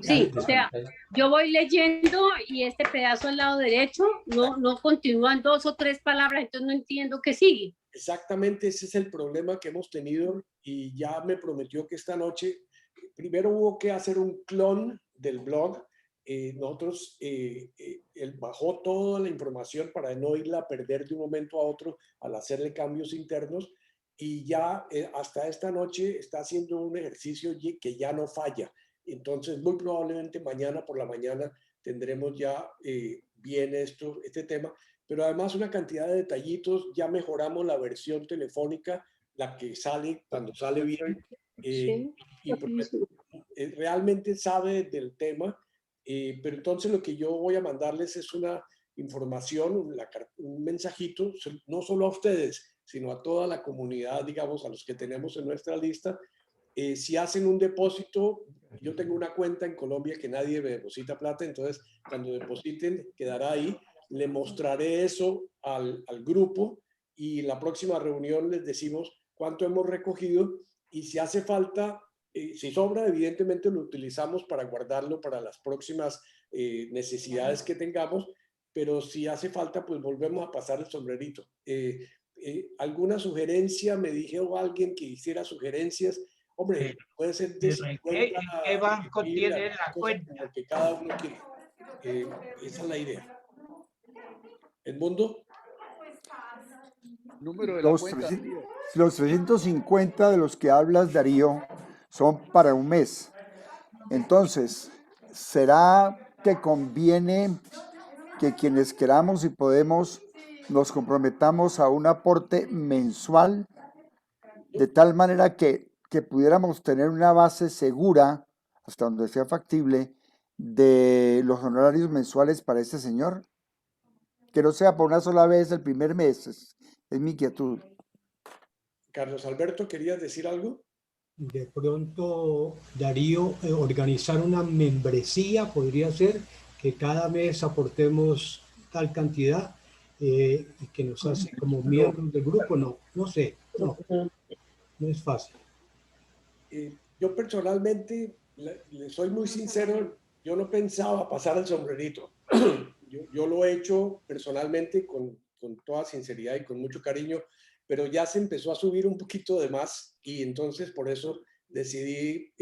Sí, o sea, yo voy leyendo y este pedazo al lado derecho no continúan 2 o 3 palabras, entonces no entiendo qué sigue. Exactamente, ese es el problema que hemos tenido y ya me prometió que esta noche, primero hubo que hacer un clon del blog. Nosotros, él bajó toda la información para no irla a perder de un momento a otro al hacerle cambios internos y ya hasta esta noche está haciendo un ejercicio que ya no falla. Entonces, muy probablemente mañana por la mañana tendremos ya bien este tema, pero además una cantidad de detallitos. Ya mejoramos la versión telefónica, la que sale cuando sale bien, y realmente sabe del tema. Pero entonces lo que yo voy a mandarles es una información, un mensajito, no solo a ustedes, sino a toda la comunidad, digamos, a los que tenemos en nuestra lista. Si hacen un depósito, yo tengo una cuenta en Colombia que nadie me deposita plata, entonces cuando depositen quedará ahí. Le mostraré eso al grupo y en la próxima reunión les decimos cuánto hemos recogido y si hace falta... si sobra, evidentemente lo utilizamos para guardarlo para las próximas necesidades que tengamos, pero si hace falta, pues volvemos a pasar el sombrerito. ¿Alguna sugerencia? Me dijo alguien que hiciera sugerencias. Hombre, puede ser de 50, ¿En qué banco tiene la cuenta? Como que cada uno quiere. Esa es la idea. ¿Edmundo? Número de la cuenta. Los 350 de los que hablas, Darío, son para un mes. Entonces, ¿será que conviene que quienes queramos y podemos nos comprometamos a un aporte mensual de tal manera que pudiéramos tener una base segura, hasta donde sea factible, de los honorarios mensuales para este señor? Que no sea por una sola vez el primer mes, es mi inquietud. Carlos Alberto, ¿querías decir algo? De pronto, Darío, organizar una membresía podría ser que cada mes aportemos tal cantidad y que nos hace como miembros del grupo. No sé, no es fácil. Yo personalmente, le soy muy sincero, yo no pensaba pasar el sombrerito. Yo lo he hecho personalmente con toda sinceridad y con mucho cariño, pero ya se empezó a subir un poquito de más y entonces por eso decidí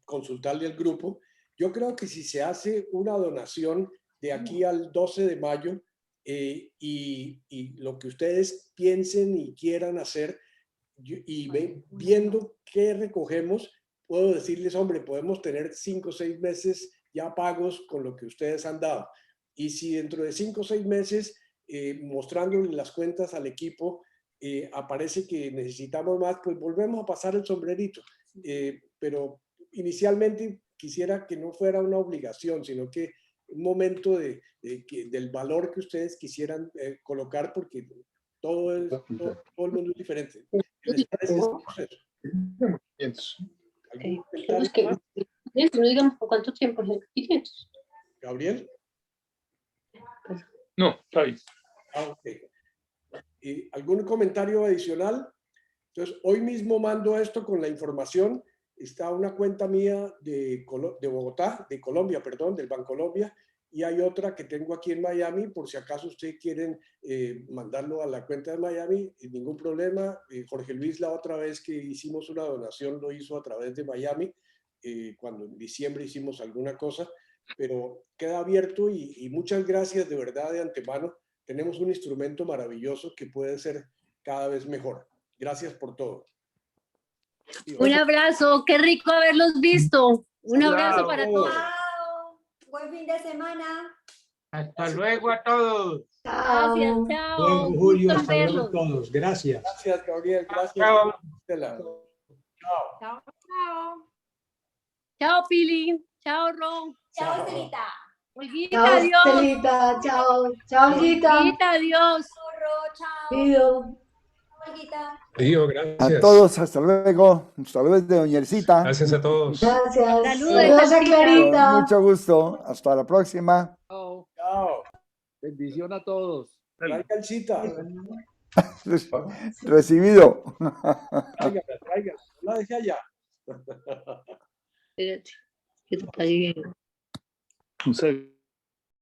consultarle al grupo. Yo creo que si se hace una donación de aquí al 12 de mayo y lo que ustedes piensen y quieran hacer y viendo qué recogemos, puedo decirles, hombre, podemos tener 5 o 6 meses ya pagos con lo que ustedes han dado. Y si dentro de 5 o 6 meses, mostrándole las cuentas al equipo, aparece que necesitamos más, pues volvemos a pasar el sombrerito. Pero inicialmente quisiera que no fuera una obligación, sino que un momento del valor que ustedes quisieran colocar, porque todo el mundo es diferente. ¿Les parece ese proceso? ¿Algún comentario más? No digamos por cuánto tiempo, 500. ¿Gabriel? No, está bien. Okay. ¿Algún comentario adicional? Entonces, hoy mismo mando esto con la información. Está una cuenta mía de Bogotá, de Colombia, perdón, del Bancolombia, y hay otra que tengo aquí en Miami, por si acaso ustedes quieren mandarlo a la cuenta de Miami, ningún problema. Jorge Luis, la otra vez que hicimos una donación, lo hizo a través de Miami, cuando en diciembre hicimos alguna cosa, pero queda abierto y muchas gracias de verdad de antemano. Tenemos un instrumento maravilloso que puede ser cada vez mejor. Gracias por todo. Un abrazo, qué rico haberlos visto. Un abrazo para todos. Chao. Buen fin de semana. Hasta luego a todos. Gracias, chao. Luego, Julio, Gusto hasta luego verlos. a todos. Gracias. Gracias, Gabriel. Gracias, Chao. Estela. Chao. Chao. Chao. Chao, Pili. Chao, Ron. Chao, Estelita. Olguita, Chao, adiós. Estelita. Chao. Chao, Olguita. Olguita, adiós. Chao. Pido. Olguita. Río, A gracias. todos, hasta luego. Saludos de Doña Elcita. Gracias a todos. Gracias. Saludos, Saludos a Elcita. Clarita. Con mucho gusto. Hasta la próxima. Chao. Chao. Bendición a todos. Traiga Elcita. Recibido. Tráigala. No la dejé allá. Espérate, que te está llegando. Un saludo.